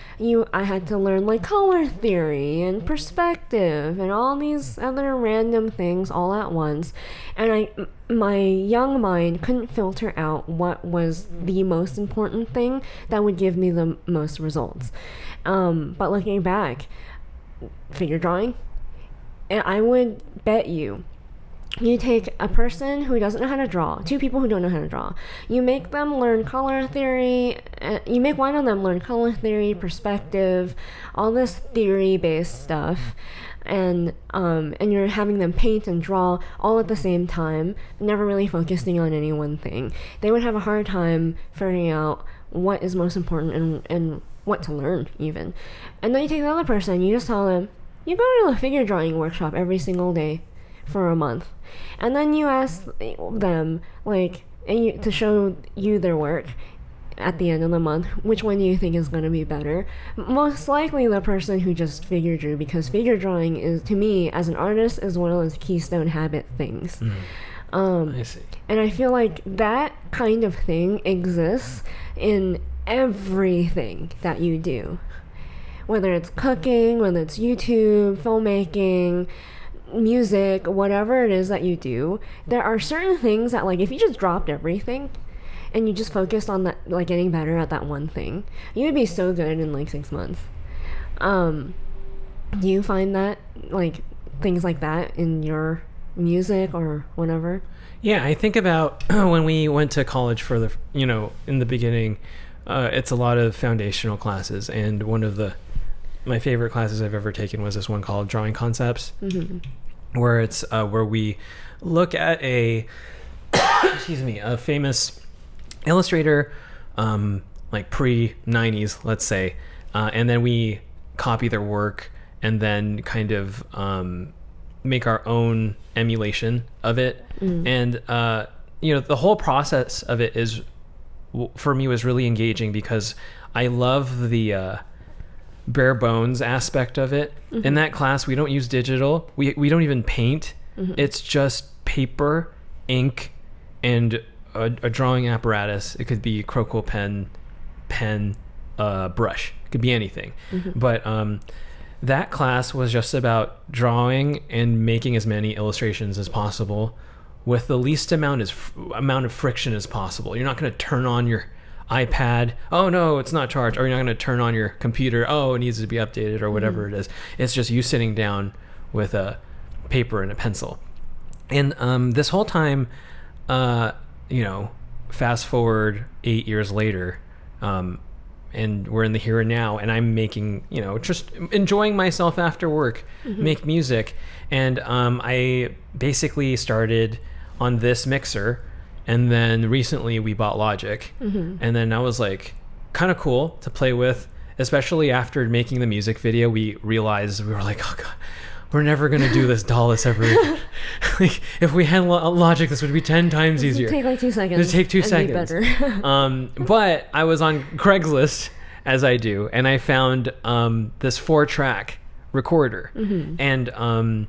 I had to learn, like, color theory and perspective and all these other random things all at once. And my young mind couldn't filter out what was the most important thing that would give me the most results. But looking back, figure drawing, and I would bet you take a person who doesn't know how to draw, 2 people who don't know how to draw. You make them learn color theory. You make one of them learn color theory, perspective, all this theory-based stuff, and you're having them paint and draw all at the same time, never really focusing on any one thing. They would have a hard time figuring out what is most important and what to learn, even. And then you take the other person, you just tell them, you go to the figure drawing workshop every single day for a month, and then you ask them like to show you their work at the end of the month, which one do you think is going to be better? Most likely the person who just figure drew, because figure drawing is, to me as an artist, is one of those keystone habit things. I see. And I feel like that kind of thing exists in everything that you do, whether it's cooking, whether it's YouTube, filmmaking, music, whatever it is that you do. There are certain things that, like, if you just dropped everything and you just focused on that, like getting better at that one thing, you would be so good in like 6 months. Do you find that, like, things like that in your music or whatever? Yeah, I think about when we went to college for the, in the beginning, it's a lot of foundational classes, and one of my favorite classes I've ever taken was this one called Drawing Concepts, where it's where we look at a famous illustrator, like pre-90s, let's say, and then we copy their work and then kind of make our own emulation of it. And the whole process of it is, for me, was really engaging because I love the bare bones aspect of it. In that class, we don't use digital. We don't even paint. It's just paper, ink, and a drawing apparatus. It could be Croco pen, brush. It could be anything. But that class was just about drawing and making as many illustrations as possible with the least amount of friction as possible. You're not going to turn on your iPad, oh no, it's not charged, or you're not going to turn on your computer, oh, it needs to be updated, or whatever it is. It's just you sitting down with a paper and a pencil. And this whole time, fast forward 8 years later, and we're in the here and now, and I'm making, just enjoying myself after work, make music. And I basically started on this mixer, and then recently we bought Logic, and then I was like, kind of cool to play with, especially after making the music video. We realized, we were like, oh god, we're never going to do this Dallas ever again. Like, if we had Logic, this would be 10 times easier. It would take like 2 seconds. It would take 2 seconds. Be better. But I was on Craigslist, as I do, and I found this 4-track recorder. And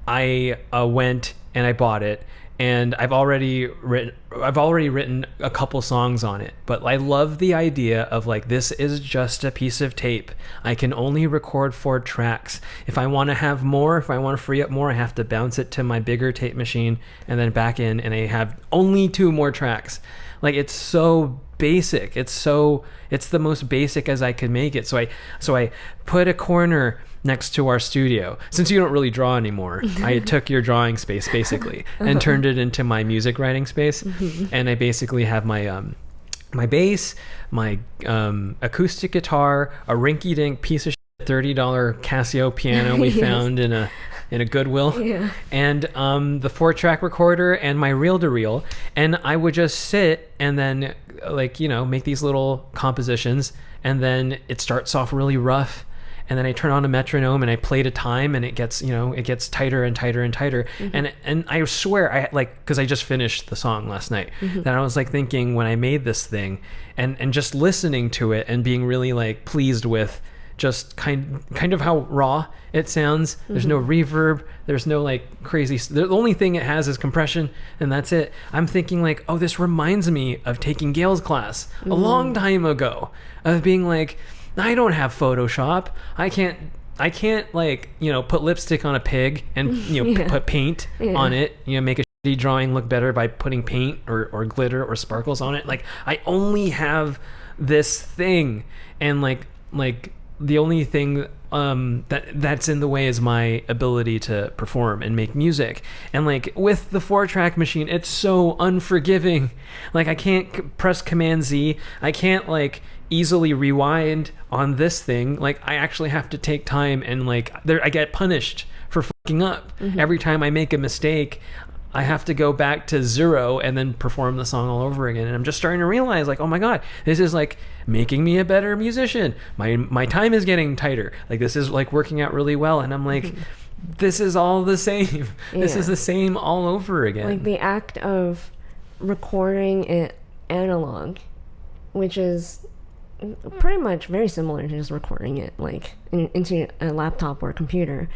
I went and I bought it, and I've already written a couple songs on it. But I love the idea of, like, this is just a piece of tape. I can only record 4 tracks. If I want to have more, if I want to free up more, I have to bounce it to my bigger tape machine and then back in, and I have only 2 more tracks. Like, it's so basic. It's the most basic as I could make it. So I put a corner next to our studio. Since you don't really draw anymore, I took your drawing space basically and turned it into my music writing space. And I basically have my my bass, my acoustic guitar, a rinky-dink piece of shit $30 Casio piano we found in a Goodwill, and the 4-track recorder and my reel-to-reel. And I would just sit and then, like, make these little compositions, and then it starts off really rough, and then I turn on a metronome and I play to time, and it gets tighter and tighter and tighter. And I swear, because I just finished the song last night, that I was like thinking, when I made this thing and just listening to it and being really like pleased with just kind of how raw it sounds. There's no reverb, there's no like crazy, the only thing it has is compression, and that's it. I'm thinking like, oh, this reminds me of taking Gail's class a long time ago, of being like, I don't have Photoshop, I can't like, put lipstick on a pig and put paint on it, make a shitty drawing look better by putting paint or glitter or sparkles on it. Like, I only have this thing, and like the only thing that's in the way is my ability to perform and make music. And like with the 4-track machine, it's so unforgiving. Like, I can't press Command Z. I can't like easily rewind on this thing. Like, I actually have to take time, and like I get punished for fucking up. Every time I make a mistake, I have to go back to 0 and then perform the song all over again. And I'm just starting to realize, like, oh my god, this is like making me a better musician. My time is getting tighter. Like, this is like working out really well. And I'm like, this is all the same. This Yeah. is the same all over again. Like the act of recording it analog, which is pretty much very similar to just recording it like into a laptop or a computer.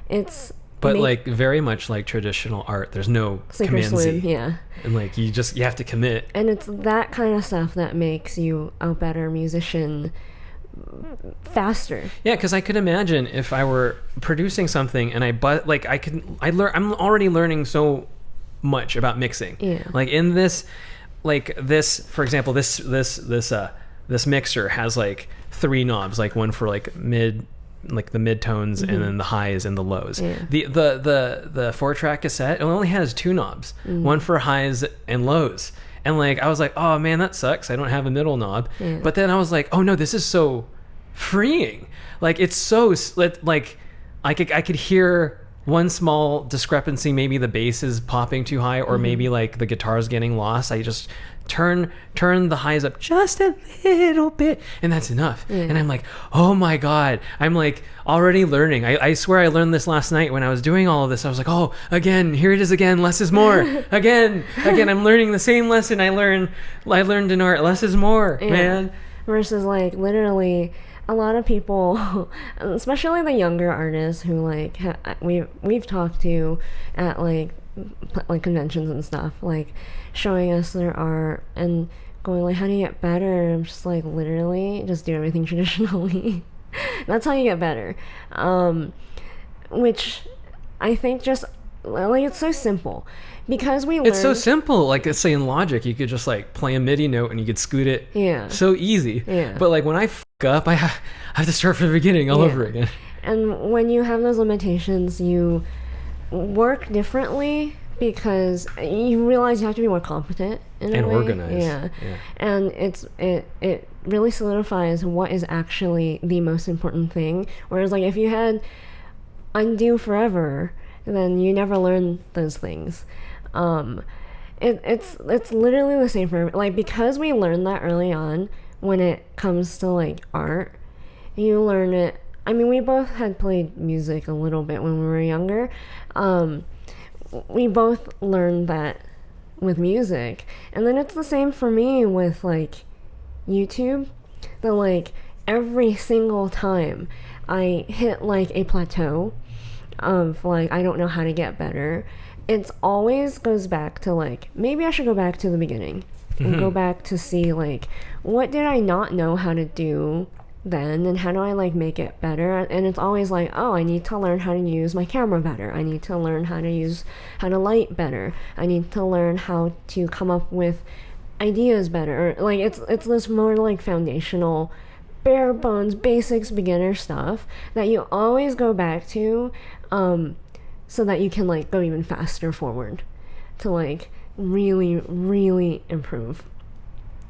It's but like very much like traditional art. There's no sink or command swim, Z. yeah. And like you have to commit. And it's that kind of stuff that makes you a better musician faster. Yeah, because I could imagine if I were producing something and I'm already learning so much about mixing. Yeah. Like in this, for example, this mixer has like 3 knobs, like one for like the mid tones and then the highs and the lows. Yeah. The 4-track cassette, it only has 2 knobs, one for highs and lows. And like I was like, oh man, that sucks. I don't have a middle knob. Yeah. But then I was like, oh no, this is so freeing. Like it's so like I could hear one small discrepancy. Maybe the bass is popping too high, or maybe like the guitar's getting lost. I just turn the highs up just a little bit, and that's enough. Yeah. And I'm like, oh my god, I'm like already learning. I swear I learned this last night when I was doing all of this. I was like, oh, again, here it is again, less is more. again I'm learning the same lesson I learned in art. Less is more. Yeah. Man. Versus like literally a lot of people, especially the younger artists who like we've talked to at like conventions and stuff, like showing us their art and going like, how do you get better? And I'm just like, literally just do everything traditionally. That's how you get better. Which I think just like it's so simple because It's so simple. Like let's say in Logic, you could just like play a MIDI note and you could scoot it. Yeah. So easy. Yeah. But like when I up, I have to start from the beginning all over again. And when you have those limitations, you work differently because you realize you have to be more competent in a way. Organized. Yeah. And it really solidifies what is actually the most important thing. Whereas like if you had undo forever, then you never learn those things. It's literally the same for like, because we learned that early on when it comes to like art, you learn it. I mean, we both had played music a little bit when we were younger. We both learned that with music, and then it's the same for me with like YouTube. That like every single time I hit like a plateau of like I don't know how to get better, it always goes back to like maybe I should go back to the beginning and go back to see like what did I not know how to do then and how do I like make it better. And it's always like, oh, I need to learn how to use my camera better, I need to learn how to light better, I need to learn how to come up with ideas better. Like it's this more like foundational, bare bones, basics, beginner stuff that you always go back to, so that you can like go even faster forward to like really, really improve.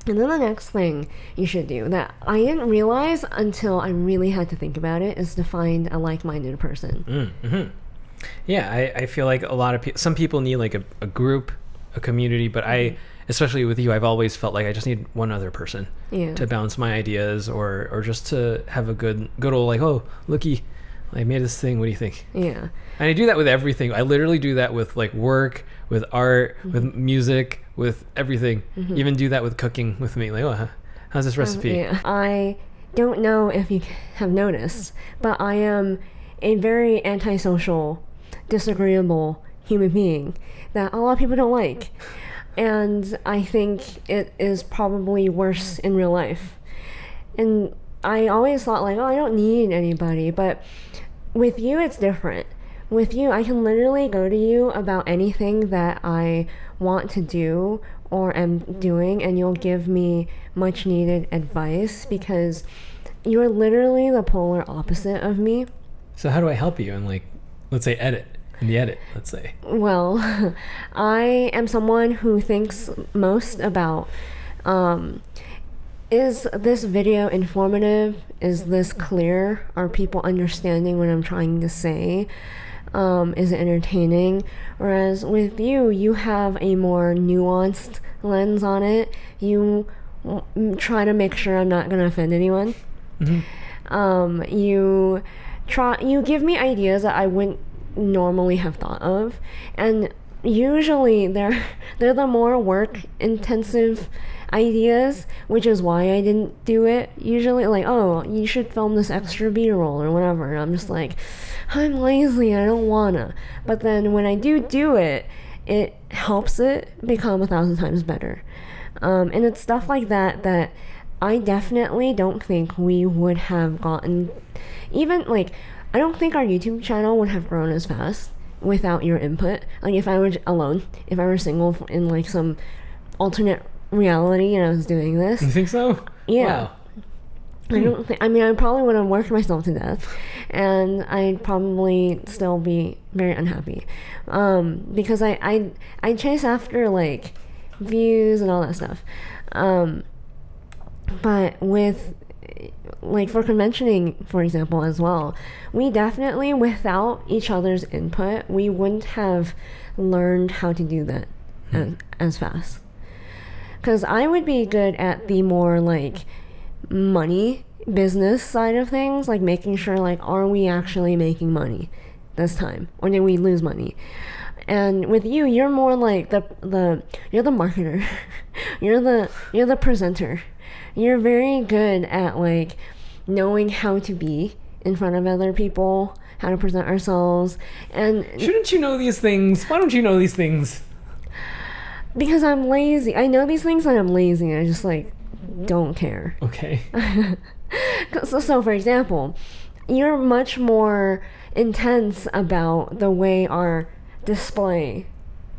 And then the next thing you should do that I didn't realize until I really had to think about it is to find a like-minded person. Yeah, I feel like a lot of some people need like a group, a community, but especially with you, I've always felt like I just need one other person to bounce my ideas or just to have a good old like, oh, looky, I made this thing, what do you think? Yeah. And I do that with everything. I literally do that with like work, with art, with music, with everything. Even do that with cooking with me. Like, oh, how's this recipe? Yeah. I don't know if you have noticed, but I am a very antisocial, disagreeable human being that a lot of people don't like. And I think it is probably worse in real life. And I always thought like, oh, I don't need anybody. But with you, it's different. With you, I can literally go to you about anything that I want to do or am doing, and you'll give me much needed advice because you're literally the polar opposite of me. So how do I help you in like, let's say in the edit, let's say? Well, I am someone who thinks most about, is this video informative? Is this clear? Are people understanding what I'm trying to say? Is it entertaining? Whereas with you, you have a more nuanced lens on it. You try to make sure I'm not going to offend anyone. You you give me ideas that I wouldn't normally have thought of, and usually they're the more work intensive ideas, which is why I didn't do it. Usually, like, oh, you should film this extra B-roll or whatever, and I'm just like, I'm lazy, I don't wanna. But then when I do it, it helps it become 1,000 times better. And it's stuff like that I definitely don't think we would have gotten. Even, like, I don't think our YouTube channel would have grown as fast without your input. Like, if I were alone, if I were single in, like, some alternate reality and I was doing this. You think so? Yeah. Wow. I mean, I probably would have worked myself to death, and I'd probably still be very unhappy, because I chase after, like, views and all that stuff, but with, like, for conventioning, for example, as well, we definitely, without each other's input, we wouldn't have learned how to do that as fast. Because I would be good at the more, like, money business side of things, like making sure, like, are we actually making money this time, or did we lose money? And with you, you're more like you're the marketer. you're the presenter. You're very good at, like, knowing how to be in front of other people, how to present ourselves. And shouldn't you know these things? Why don't you know these things? Because I'm lazy. I know these things and I'm lazy. I just, like, don't care. Okay. So for example, you're much more intense about the way our display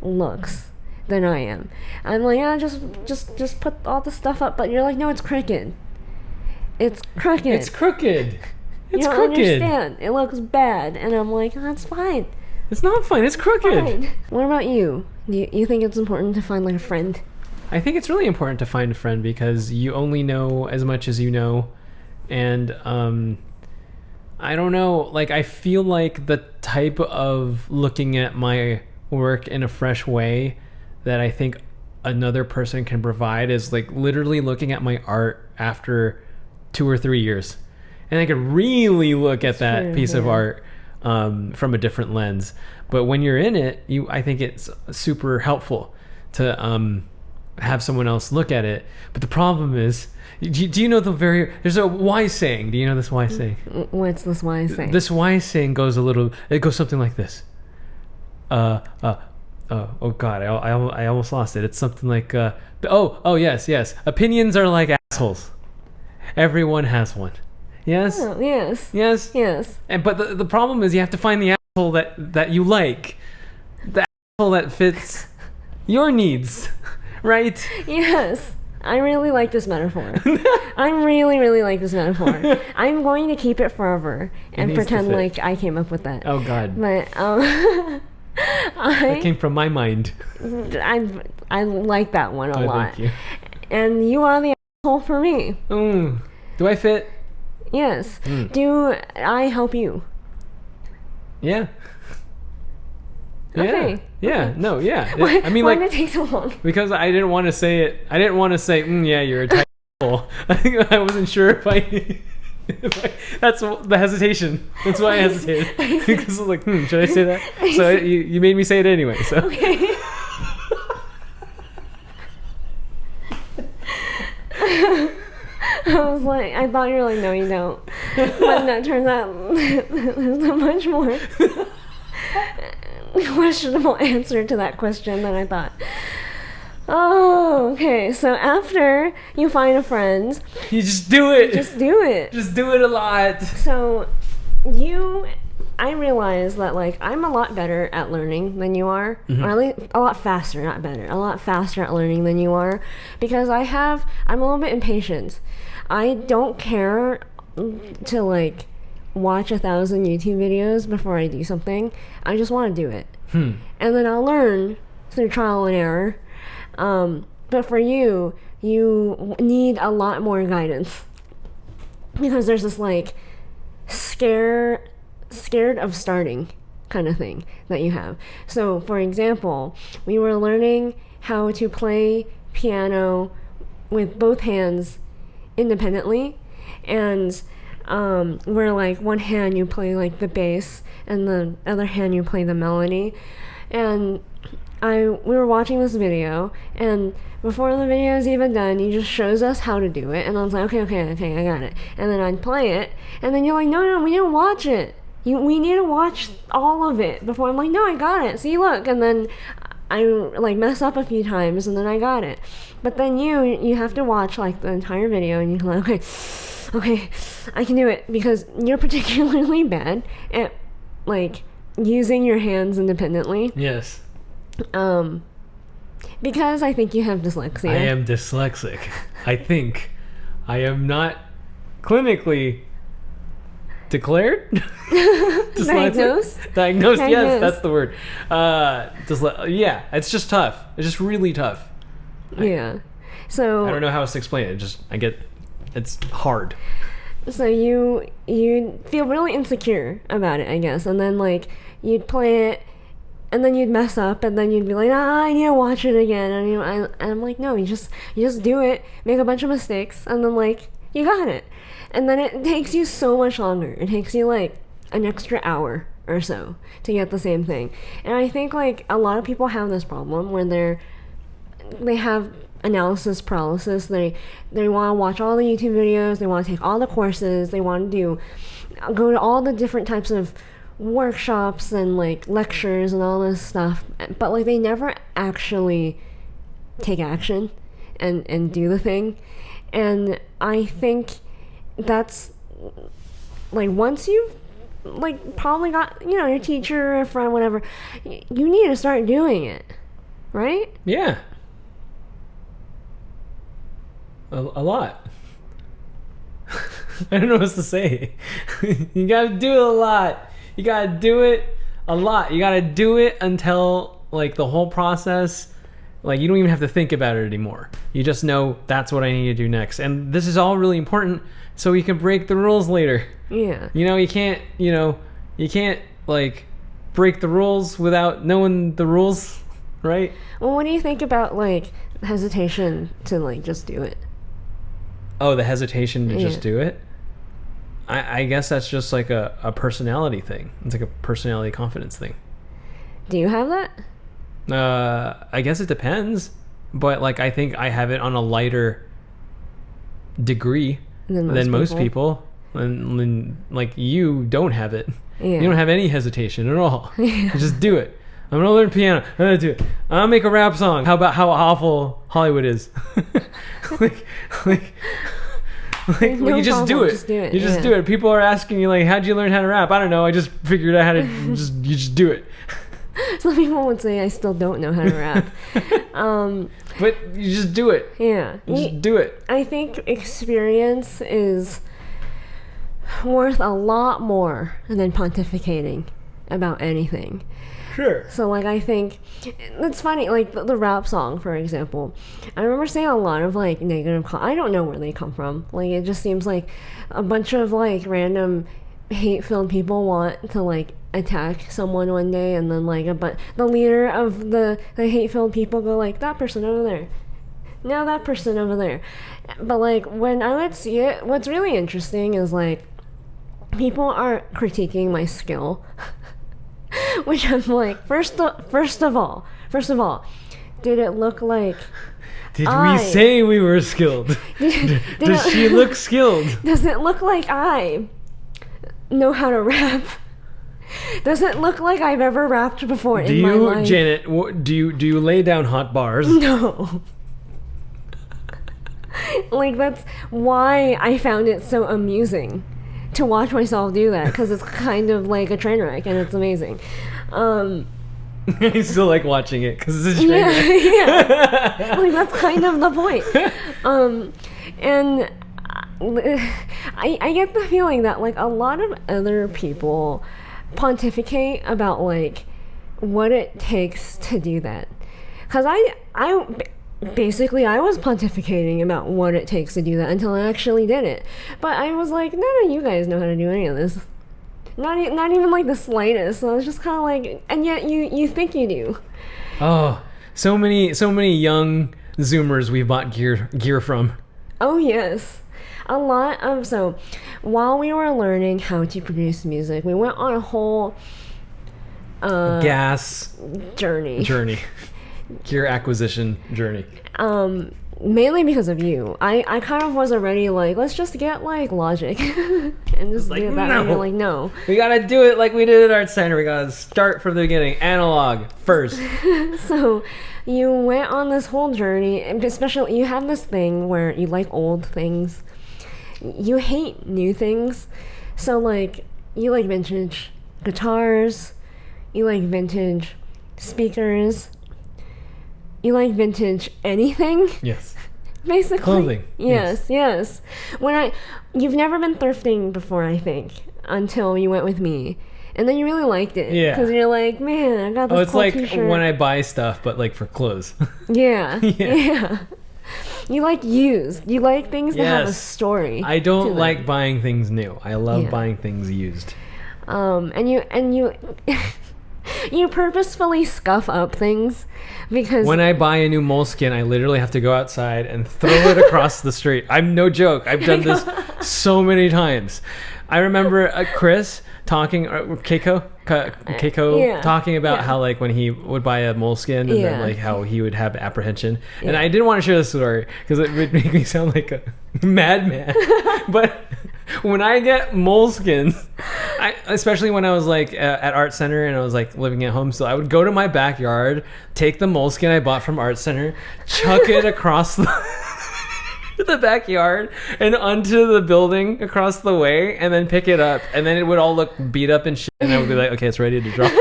looks than I am. I'm like, yeah, just put all the stuff up, but you're like, no, it's crooked. It's crooked. It's crooked. It's you don't crooked. understand. It looks bad, and I'm like, oh, that's fine. It's not fine. It's crooked. Fine. What about you? Do you think it's important to find, like, a friend? I think it's really important to find a friend because you only know as much as you know, and I don't know, like, I feel like the type of looking at my work in a fresh way that I think another person can provide is, like, literally looking at my art after 2 or 3 years, and I could really look at that piece of art from a different lens. But when you're in it, I think it's super helpful to have someone else look at it. But the problem is, do you know there's a wise saying. Do you know this wise saying? What's this wise saying? This wise saying goes something like this. Oh God, I almost lost it. It's something like, yes. Opinions are like assholes. Everyone has one. Yes? Oh, yes. Yes? Yes. But the problem is you have to find the asshole that you like. The asshole that fits your needs. Right? Yes. I really like this metaphor. I really, really like this metaphor. I'm going to keep it forever and pretend like I came up with that. Oh, God. But that came from my mind. I like that one a lot. Thank you. And you are the asshole for me. Do I fit? Yes. Do I help you? Yeah. Okay. Yeah. Okay. No. Yeah. Why, I mean, why like, did it take so long? Because I didn't want to say it. I didn't want to say, yeah, you're a type asshole. I think I wasn't sure if I. That's the hesitation. That's why I hesitated. Because I was like, should I say that? So you made me say it anyway. So. Okay. I was like, I thought you were like, no, you don't. But that turns out there's a much more questionable answer to that question than I thought. Oh, okay. So after you find a friend, you just do it. Just do it. Just do it a lot. So I realize that, like, I'm a lot better at learning than you are, or at least a lot faster, not better, a lot faster at learning than you are, because I'm a little bit impatient. I don't care to, like, watch 1,000 YouTube videos before I do something. I just want to do it. And then I'll learn through trial and error. But for you need a lot more guidance, because there's this, like, scared of starting kind of thing that you have. So, for example, we were learning how to play piano with both hands independently, and where like one hand you play like the bass and the other hand you play the melody. And we were watching this video, and before the video is even done, he just shows us how to do it, and I was like, okay, I got it. And then I'd play it, and then you're like, no, we didn't watch it. We need to watch all of it before. I'm like, no, I got it. See, look. And then I like mess up a few times, and then I got it. But then you have to watch like the entire video, and you're like, okay, I can do it, because you're particularly bad at like using your hands independently. Yes. Because I think you have dyslexia. I am dyslexic. I think I am not clinically declared. Diagnosed? Diagnosed. Yes, that's the word. Yeah, it's just tough. It's just really tough. Yeah. So I don't know how else to explain it. It's hard. So you feel really insecure about it, I guess, and then like you'd play it, and then you'd mess up, and then you'd be like, I need to watch it again, and I'm like, no, you just do it, make a bunch of mistakes, and then like you got it, and then it takes you so much longer. It takes you like an extra hour or so to get the same thing, and I think like a lot of people have this problem where they have analysis paralysis. They want to watch all the YouTube videos, they want to take all the courses, they want to go to all the different types of workshops and like lectures and all this stuff, but like they never actually take action and do the thing. And I think that's like, once you've like probably got, your teacher or friend, whatever, you need to start doing it, right? Yeah. A lot. I don't know what else to say. You gotta do it a lot. You gotta do it a lot. You gotta do it until like the whole process, like you don't even have to think about it anymore. You just know that's what I need to do next. And this is all really important so you can break the rules later. Yeah. You can't like break the rules without knowing the rules, right? Well, what do you think about like hesitation to like just do it? Oh, the hesitation to just do it? I guess that's just like a personality thing. It's like a personality confidence thing. Do you have that? I guess it depends. But like I think I have it on a lighter degree than most people. And like you don't have it. Yeah. You don't have any hesitation at all. Yeah. Just do it. I'm gonna learn piano. I'm gonna do it. I'm gonna make a rap song. How about how awful Hollywood is? You just do it. You just do it. People are asking you like, how'd you learn how to rap? I don't know. I just figured out how to you just do it. Some people would say I still don't know how to rap. But you just do it. Yeah. You just do it. I think experience is worth a lot more than pontificating about anything. Sure. So like I think it's funny, like the rap song, for example. I remember seeing a lot of like negative I don't know where they come from. Like it just seems like a bunch of like random hate-filled people want to like attack someone one day, and then like the leader of the hate-filled people go like, that person over there, now that person over there. But like when I would see it, what's really interesting is like people are critiquing my skill. Which I'm like, first of all, did it look like Did we say we were skilled? Does she look skilled? Does it look like I know how to rap? Does it look like I've ever rapped before in my life? Janet, do you lay down hot bars? No. Like that's why I found it so amusing to watch myself do that, because it's kind of like a train wreck and it's amazing. I still like watching it because it's a train wreck. Yeah. Like that's kind of the point. And I get the feeling that like a lot of other people pontificate about like what it takes to do that, because I basically I was pontificating about what it takes to do that until I actually did it. But I was like, none of you guys know how to do any of this. Not even like the slightest. So I was just kind of like, and yet you think you do. Oh, so many young Zoomers we bought gear from. Oh yes. a lot of so while we were learning how to produce music, we went on a whole gas journey. Gear acquisition journey. Mainly because of you. I kind of was already like, let's just get like Logic and just like, do that. no. And you're like, no. We gotta do it like we did at Art Center. We gotta start from the beginning. Analog first. So you went on this whole journey, and especially you have this thing where you like old things. You hate new things. So like you like vintage guitars, you like vintage speakers, you like vintage anything. Yes. Basically. Clothing. Yes. You've never been thrifting before, I think, until you went with me. And then you really liked it. Yeah. Because you're like, man, I got this Oh, it's cool like t-shirt. when I buy stuff, but like for clothes. Yeah. You like used. You like things that have a story. I don't like buying things new. I love buying things used. And you you purposefully scuff up things because when I buy a new moleskin, I literally have to go outside and throw it across the street. I'm no joke. I've done this so many times. I remember Chris talking, Keiko talking about how like when he would buy a moleskin and then like how he would have apprehension. And I didn't want to share this story because it would make me sound like a madman. But when I get moleskins, especially when I was like at Art Center and I was like living at home, so I would go to my backyard, take the moleskin I bought from Art Center, chuck it across the backyard and onto the building across the way, and then pick it up, and then it would all look beat up and shit, and I would be like, okay, it's ready to drop.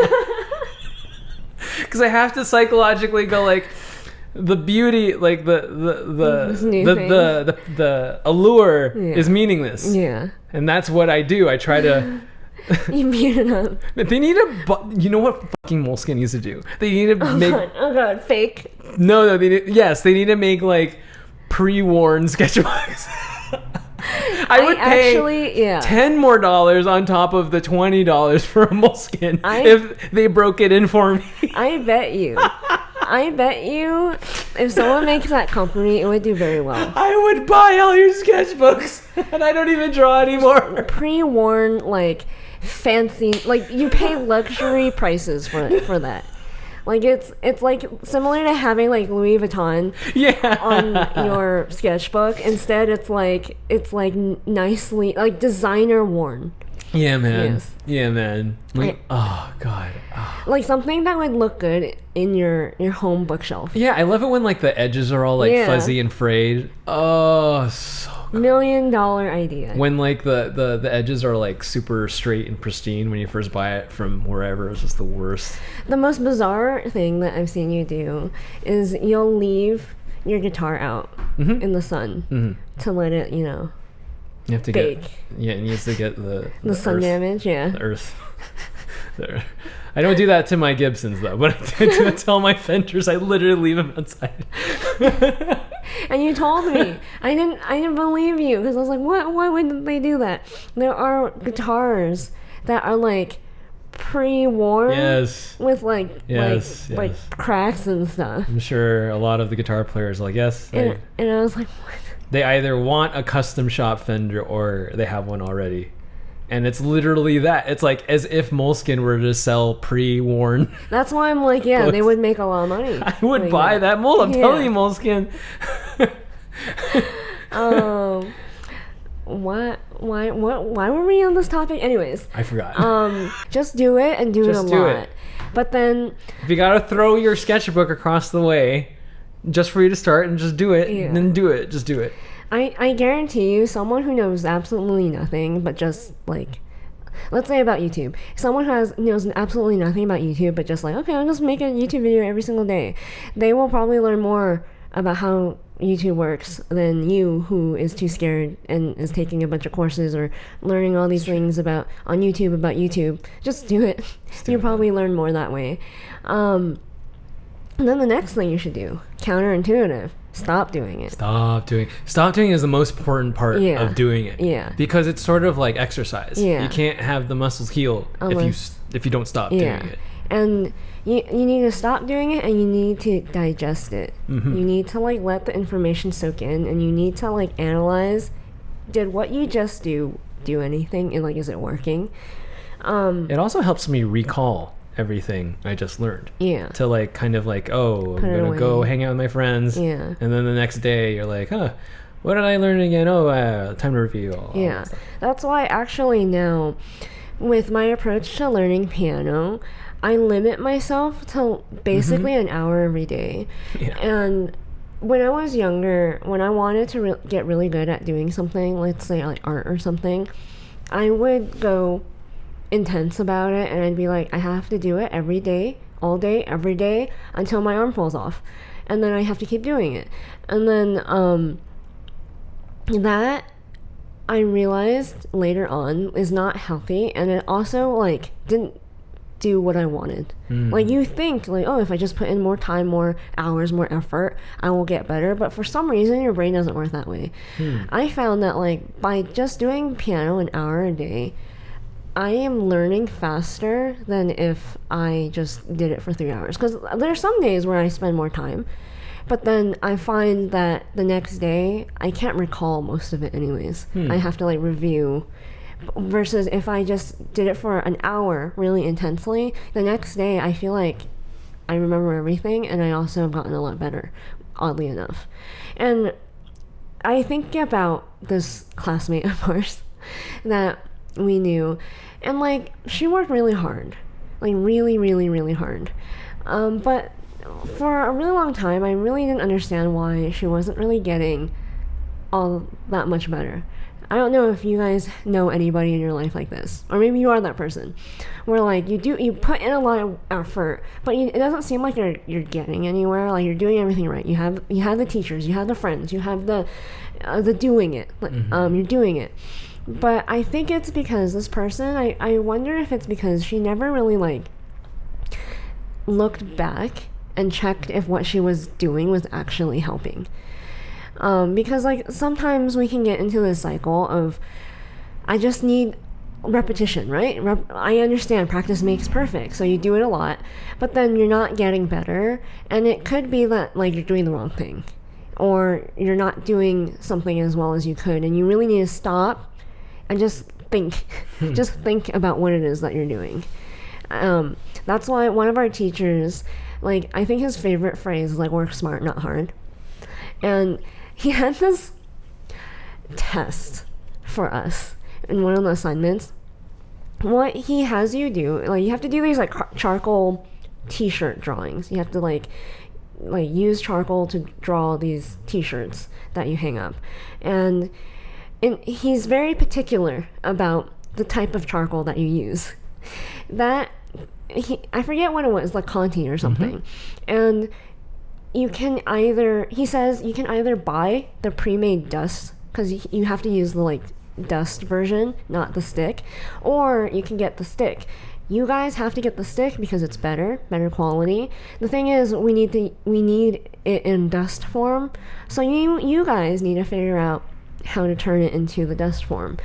Because I have to psychologically go like, the beauty, like the allure is meaningless. Yeah. And that's what I do. I try to. You beat it up. They need you know what fucking Moleskine needs to do? They need to make. Oh god, fake. No, they need to make like pre-worn sketchbooks. I would pay $10 more on top of the $20 for a Moleskine if they broke it in for me. I bet you if someone makes that company, it would do very well. I would buy all your sketchbooks, and I don't even draw anymore. Pre-worn, like fancy, like you pay luxury prices for that. Like it's like similar to having like Louis Vuitton on your sketchbook. Instead, it's like nicely like designer worn. Yeah, man. Yes. Yeah, man. Oh god. Oh. Like something that would look good in your home bookshelf. Yeah, I love it when like the edges are all like fuzzy and frayed. Oh, so good. $1 million idea. When like the edges are like super straight and pristine when you first buy it from wherever, it's just the worst. The most bizarre thing that I've seen you do is you'll leave your guitar out in the sun to let it, you have to bake. It needs to get the sun earth, damage, the earth. I don't do that to my Gibsons though, but I do tell my Fenders I literally leave them outside. And you told me. I didn't believe you because I was like, what? Why wouldn't they do that? There are guitars that are like pre-worn with like cracks and stuff. I'm sure a lot of the guitar players are like, yes. And I was like, what? They either want a custom shop Fender or they have one already. And it's literally that. It's like as if Moleskine were to sell pre-worn. That's why I'm like, yeah, they would make a lot of money. I would buy that mold. I'm telling you, Moleskine. Why were we on this topic? Anyways. I forgot. Just do it and do it a lot. But then if you gotta throw your sketchbook across the way just for you to start and just do it, and then do it. Just do it. I guarantee you, someone who knows absolutely nothing but just like, let's say about YouTube, someone who knows absolutely nothing about YouTube but just like, okay, I'll just make a YouTube video every single day, they will probably learn more about how YouTube works than you, who is too scared and is taking a bunch of courses or learning all these things on YouTube about YouTube. Just do it. You'll probably learn more that way. And then the next thing you should do, counterintuitive. Stop doing it. Stop doing is the most important part of doing it. Yeah. Because it's sort of like exercise. Yeah. You can't have the muscles heal if you don't stop doing it. And you need to stop doing it and you need to digest it. You need to like let the information soak in and you need to like analyze did what you just do anything, and like, is it working? It also helps me recall everything I just learned. Yeah. To like kind of like, oh, Put I'm it gonna away. go hang out with my friends. Yeah. And then the next day you're like, huh, what did I learn again? Oh, time to review. All Yeah. that stuff. That's why actually now, with my approach to learning piano, I limit myself to basically an hour every day. Yeah. And when I was younger, when I wanted to get really good at doing something, let's say like art or something, I would go intense about it, and I'd be like, I have to do it every day, all day, every day, until my arm falls off. And then I have to keep doing it. And then that I realized later on is not healthy, and it also like didn't do what I wanted. Like, you think like, oh, if I just put in more time, more hours, more effort, I will get better, but for some reason your brain doesn't work that way. I found that like by just doing piano an hour a day, I am learning faster than if I just did it for 3 hours, because there's some days where I spend more time, but then I find that the next day I can't recall most of it anyways. I have to like review. Versus if I just did it for an hour really intensely, the next day I feel like I remember everything, and I also have gotten a lot better, oddly enough. And I think about this classmate of ours that we knew, and like, she worked really hard, like really, really, really hard. But for a really long time, I really didn't understand why she wasn't really getting all that much better. I don't know if you guys know anybody in your life like this, or maybe you are that person, where like you put in a lot of effort, but it doesn't seem like you're getting anywhere. Like, you're doing everything right. You have the teachers, you have the friends, you have the doing it. You're doing it, but I think it's because this person. I wonder if it's because she never really like looked back and checked if what she was doing was actually helping. Because like sometimes we can get into this cycle of, I just need repetition, right? I understand practice makes perfect, so you do it a lot, but then you're not getting better, and it could be that like you're doing the wrong thing, or you're not doing something as well as you could, and you really need to stop and just think. Just think about what it is that you're doing. That's why one of our teachers, like, I think his favorite phrase is like, work smart, not hard. And he had this test for us in one of the assignments. What he has you do, like, you have to do these like charcoal t-shirt drawings. You have to like use charcoal to draw these t-shirts that you hang up. And he's very particular about the type of charcoal that you use. I forget what it was, like Conti or something. And he says you can either buy the pre-made dust, because you have to use the like dust version, not the stick, or you can get the stick. You guys have to get the stick because it's better quality. The thing is, we need it in dust form, so you guys need to figure out how to turn it into the dust form.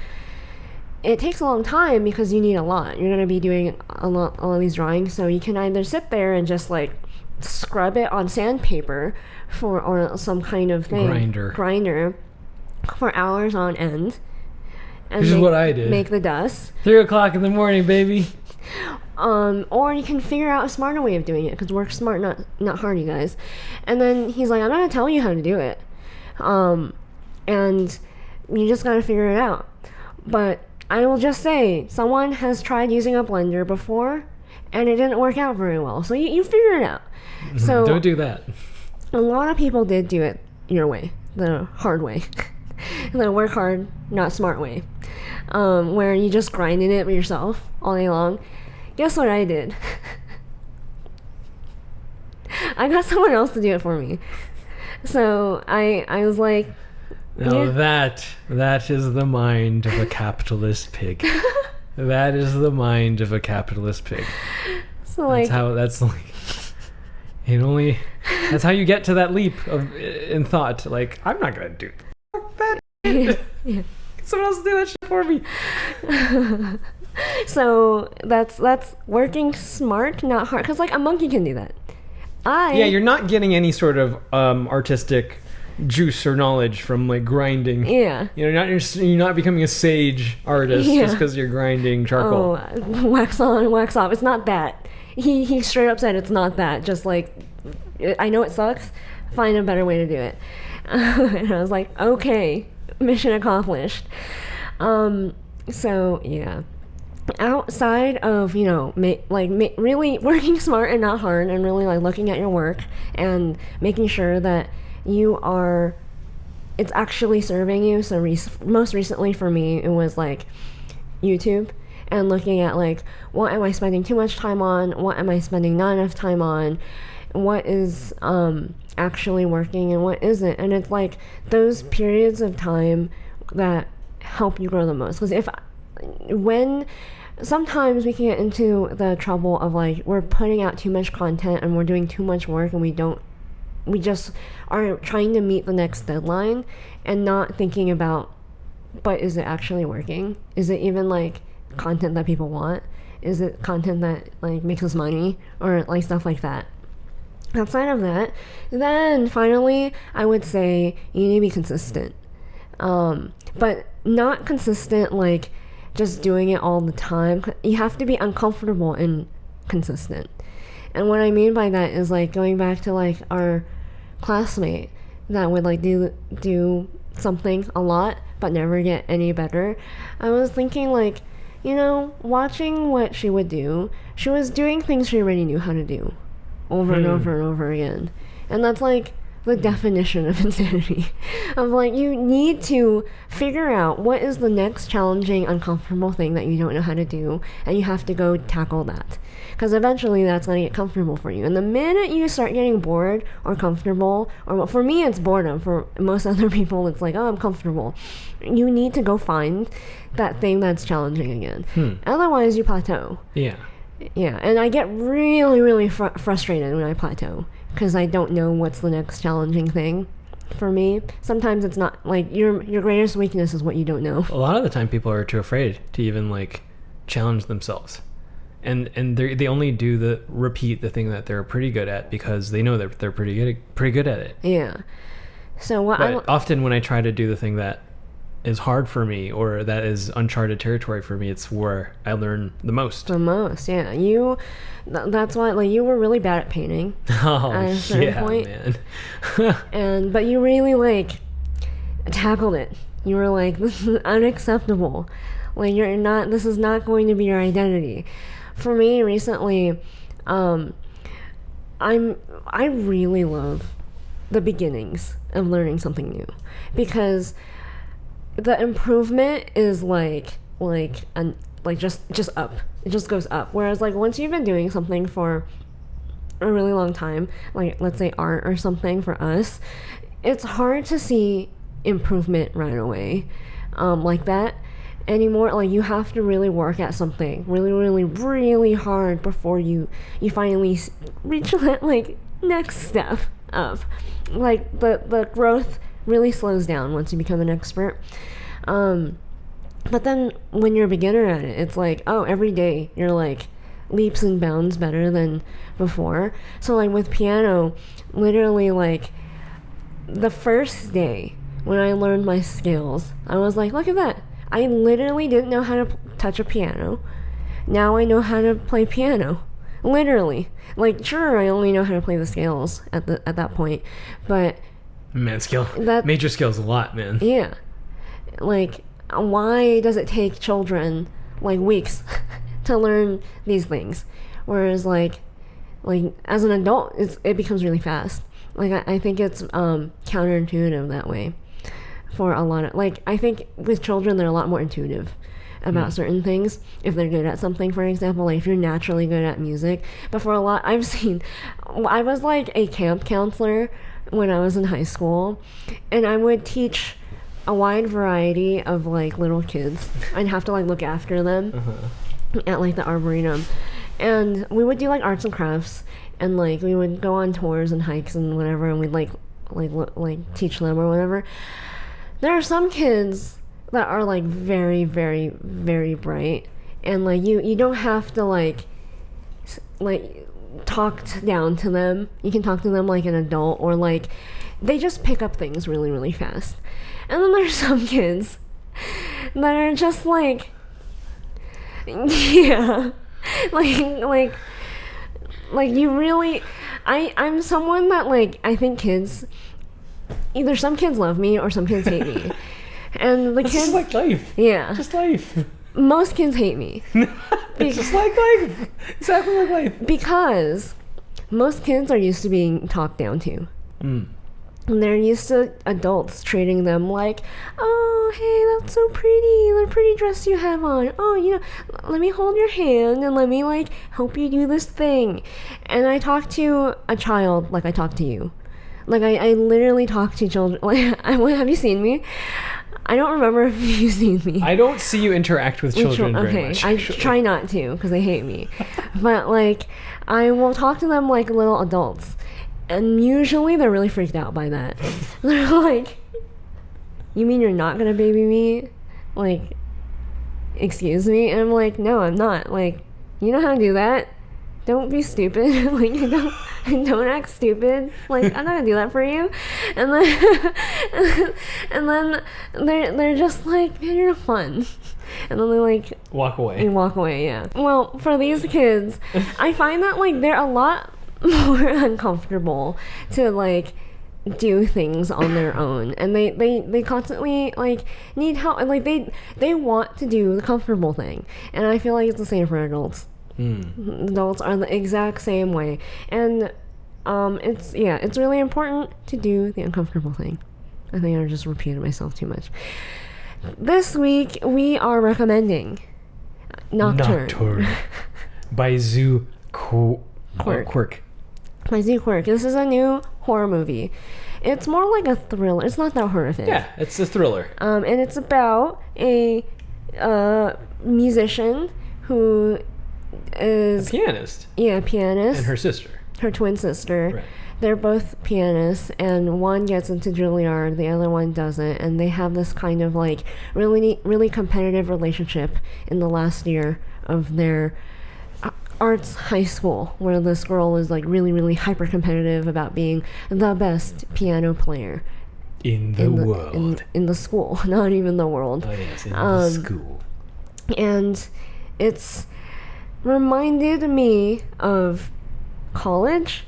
It takes a long time because you need a lot. You're going to be doing all of these drawings, so you can either sit there and just like scrub it on sandpaper or some kind of thing, grinder for hours on end, and which is what I did. Make the dust 3 o'clock in the morning, baby. Or you can figure out a smarter way of doing it, because work smart, not hard, you guys. And then he's like, I'm not gonna tell you how to do it, and you just gotta figure it out. But I will just say, someone has tried using a blender before, and it didn't work out very well. So you figure it out. So don't do that. A lot of people did do it your way, the hard way, the work hard, not smart way, where you just grinding it yourself all day long. Guess what I did? I got someone else to do it for me. So I was like, now that is the mind of a capitalist pig. That is the mind of a capitalist pig. So like, that's how you get to that leap in thought. Like, I'm not gonna do that. yeah. Someone else do that shit for me. So that's working smart, not hard. Because like a monkey can do that. Yeah, you're not getting any sort of artistic juice or knowledge from like grinding. Yeah. You know, you're not becoming a sage artist just because you're grinding charcoal. Oh, wax on, wax off. It's not that. He straight up said it's not that. Just like, I know it sucks. Find a better way to do it. And I was like, okay, mission accomplished. So yeah. Outside of, you know, really working smart and not hard, and really like looking at your work and making sure that it's actually serving you. So most recently for me, it was like YouTube, and looking at like, what am I spending too much time on? What am I spending not enough time on? What is actually working and what isn't? And it's like those periods of time that help you grow the most. Because sometimes we can get into the trouble of like, we're putting out too much content and we're doing too much work, and we just are trying to meet the next deadline and not thinking about, but is it actually working? Is it even like content that people want? Is it content that like makes us money, or like stuff like that? Outside of that, then finally I would say you need to be consistent, but not consistent like just doing it all the time. You have to be uncomfortable and consistent. And what I mean by that is like going back to like our classmate that would like do something a lot but never get any better. I was thinking like, you know, watching what she would do, she was doing things she already knew how to do over and over and over again. And that's like the definition of insanity. Of like, you need to figure out what is the next challenging, uncomfortable thing that you don't know how to do, and you have to go tackle that. Because eventually that's going to get comfortable for you. And the minute you start getting bored or comfortable, or for me it's boredom, for most other people it's like, oh, I'm comfortable. You need to go find that thing that's challenging again. Otherwise you plateau. Yeah, and I get really, really frustrated when I plateau, because I don't know what's the next challenging thing for me. Sometimes it's not like your greatest weakness is what you don't know. A lot of the time people are too afraid to even like challenge themselves, and they only repeat the thing that they're pretty good at because they know that they're pretty good at it. Yeah. So often when I try to do the thing that is hard for me, or that is uncharted territory for me, it's where I learn the most. Yeah. That's why, like, you were really bad at painting at a certain point. Man. But you really like tackled it. You were like, this is unacceptable. Like, this is not going to be your identity. For me recently, I really love the beginnings of learning something new, because the improvement is just up. It just goes up. Whereas like once you've been doing something for a really long time, like let's say art or something for us, it's hard to see improvement right away like that anymore. Like you have to really work at something really, really, really hard before you finally reach that like next step up. Like the growth really slows down once you become an expert. But then when you're a beginner at it, it's like, oh, every day you're like leaps and bounds better than before. So like with piano, literally like the first day when I learned my scales, I was like, look at that. I literally didn't know how to touch a piano. Now I know how to play piano. Literally. Like, sure, I only know how to play the scales at that point, but man, major skills a lot, man. Yeah. Like, why does it take children like weeks to learn these things, whereas like as an adult it becomes really fast. Like I think it's counterintuitive that way for a lot of, like, I think with children they're a lot more intuitive about certain things if they're good at something. For example, like if you're naturally good at music. But for a lot, I was like a camp counselor when I was in high school, and I would teach a wide variety of like little kids. I'd have to like look after them at like the arboretum, and we would do like arts and crafts, and like we would go on tours and hikes and whatever, and we'd like teach them or whatever. There are some kids that are like very, very, very bright, and like you don't have to like talk down to them. You can talk to them like an adult, or like they just pick up things really, really fast. And then there's some kids that are just like, yeah, like you really, I'm someone that, like, I think kids, either some kids love me or some kids hate me. And the kids, just like life. Yeah. Just life. Most kids hate me. It's just like life. Exactly like life. Because most kids are used to being talked down to. Mm. And they're used to adults treating them like, oh, hey, that's so pretty. The pretty dress you have on. Oh, you know, let me hold your hand and let me, like, help you do this thing. And I talk to a child like I talk to you. Like, I literally talk to children. Like, have you seen me? I don't remember if you've seen me. I don't see you interact with children very much. I try not to because they hate me. But, like, I will talk to them like little adults. And usually they're really freaked out by that. They're like, you mean you're not going to baby me? Like, excuse me? And I'm like, no, I'm not. Like, you know how to do that? Don't be stupid. Like, don't act stupid. Like, I'm not gonna do that for you. And then they're just like, man, you're fun. And then they, like, walk away. Yeah. Well, for these kids, I find that, like, they're a lot more uncomfortable to, like, do things on their own, and they constantly, like, need help, and, like, they want to do the comfortable thing, and I feel like it's the same for adults. Adults are the exact same way, and it's really important to do the uncomfortable thing. I think I just repeated myself too much. This week we are recommending Nocturne. By Zu Quirke. By Zu Quirke. This is a new horror movie. It's more like a thriller. It's not that horrific. Yeah, it's a thriller. And it's about a musician who is a pianist. Yeah, pianist. And her sister. Her twin sister. Right. They're both pianists, and one gets into Juilliard, the other one doesn't, and they have this kind of, like, really, really competitive relationship in the last year of their arts high school, where this girl is, like, really, really hyper competitive about being the best piano player in the world. In the school, not even the world. Oh yes, in the school. And it's reminded me of college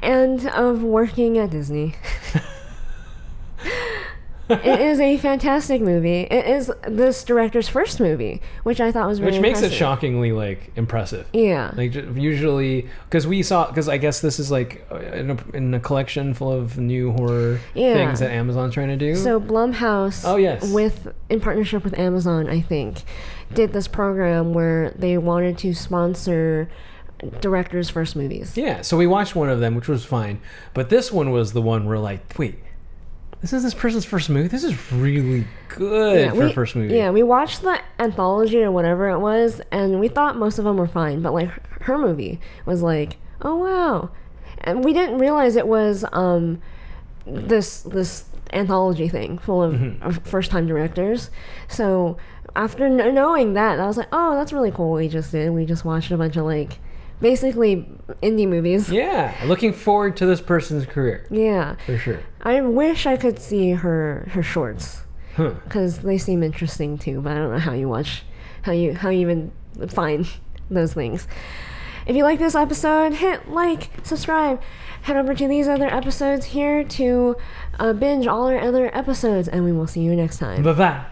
and of working at Disney. It is a fantastic movie. It is this director's first movie, which I thought was really impressive. Which makes it shockingly, like, impressive. Yeah. Like, usually, because I guess this is, like, in a collection full of new horror things that Amazon's trying to do. So Blumhouse, in partnership with Amazon, I think, did this program where they wanted to sponsor directors' first movies. Yeah, so we watched one of them, which was fine. But this one was the one where, like, wait, this is this person's first movie? This is really good for a first movie. Yeah, we watched the anthology or whatever it was, and we thought most of them were fine. But, like, her movie was like, oh, wow. And we didn't realize it was this anthology thing full of first-time directors. So after knowing that, I was like, oh, that's really cool what we just did. We just watched a bunch of, like, basically indie movies. Yeah, looking forward to this person's career. Yeah, for sure. I wish I could see her shorts, because they seem interesting too. But I don't know how you even find those things. If you like this episode, hit like, subscribe, head over to these other episodes here to binge all our other episodes, and we will see you next time. Bye bye.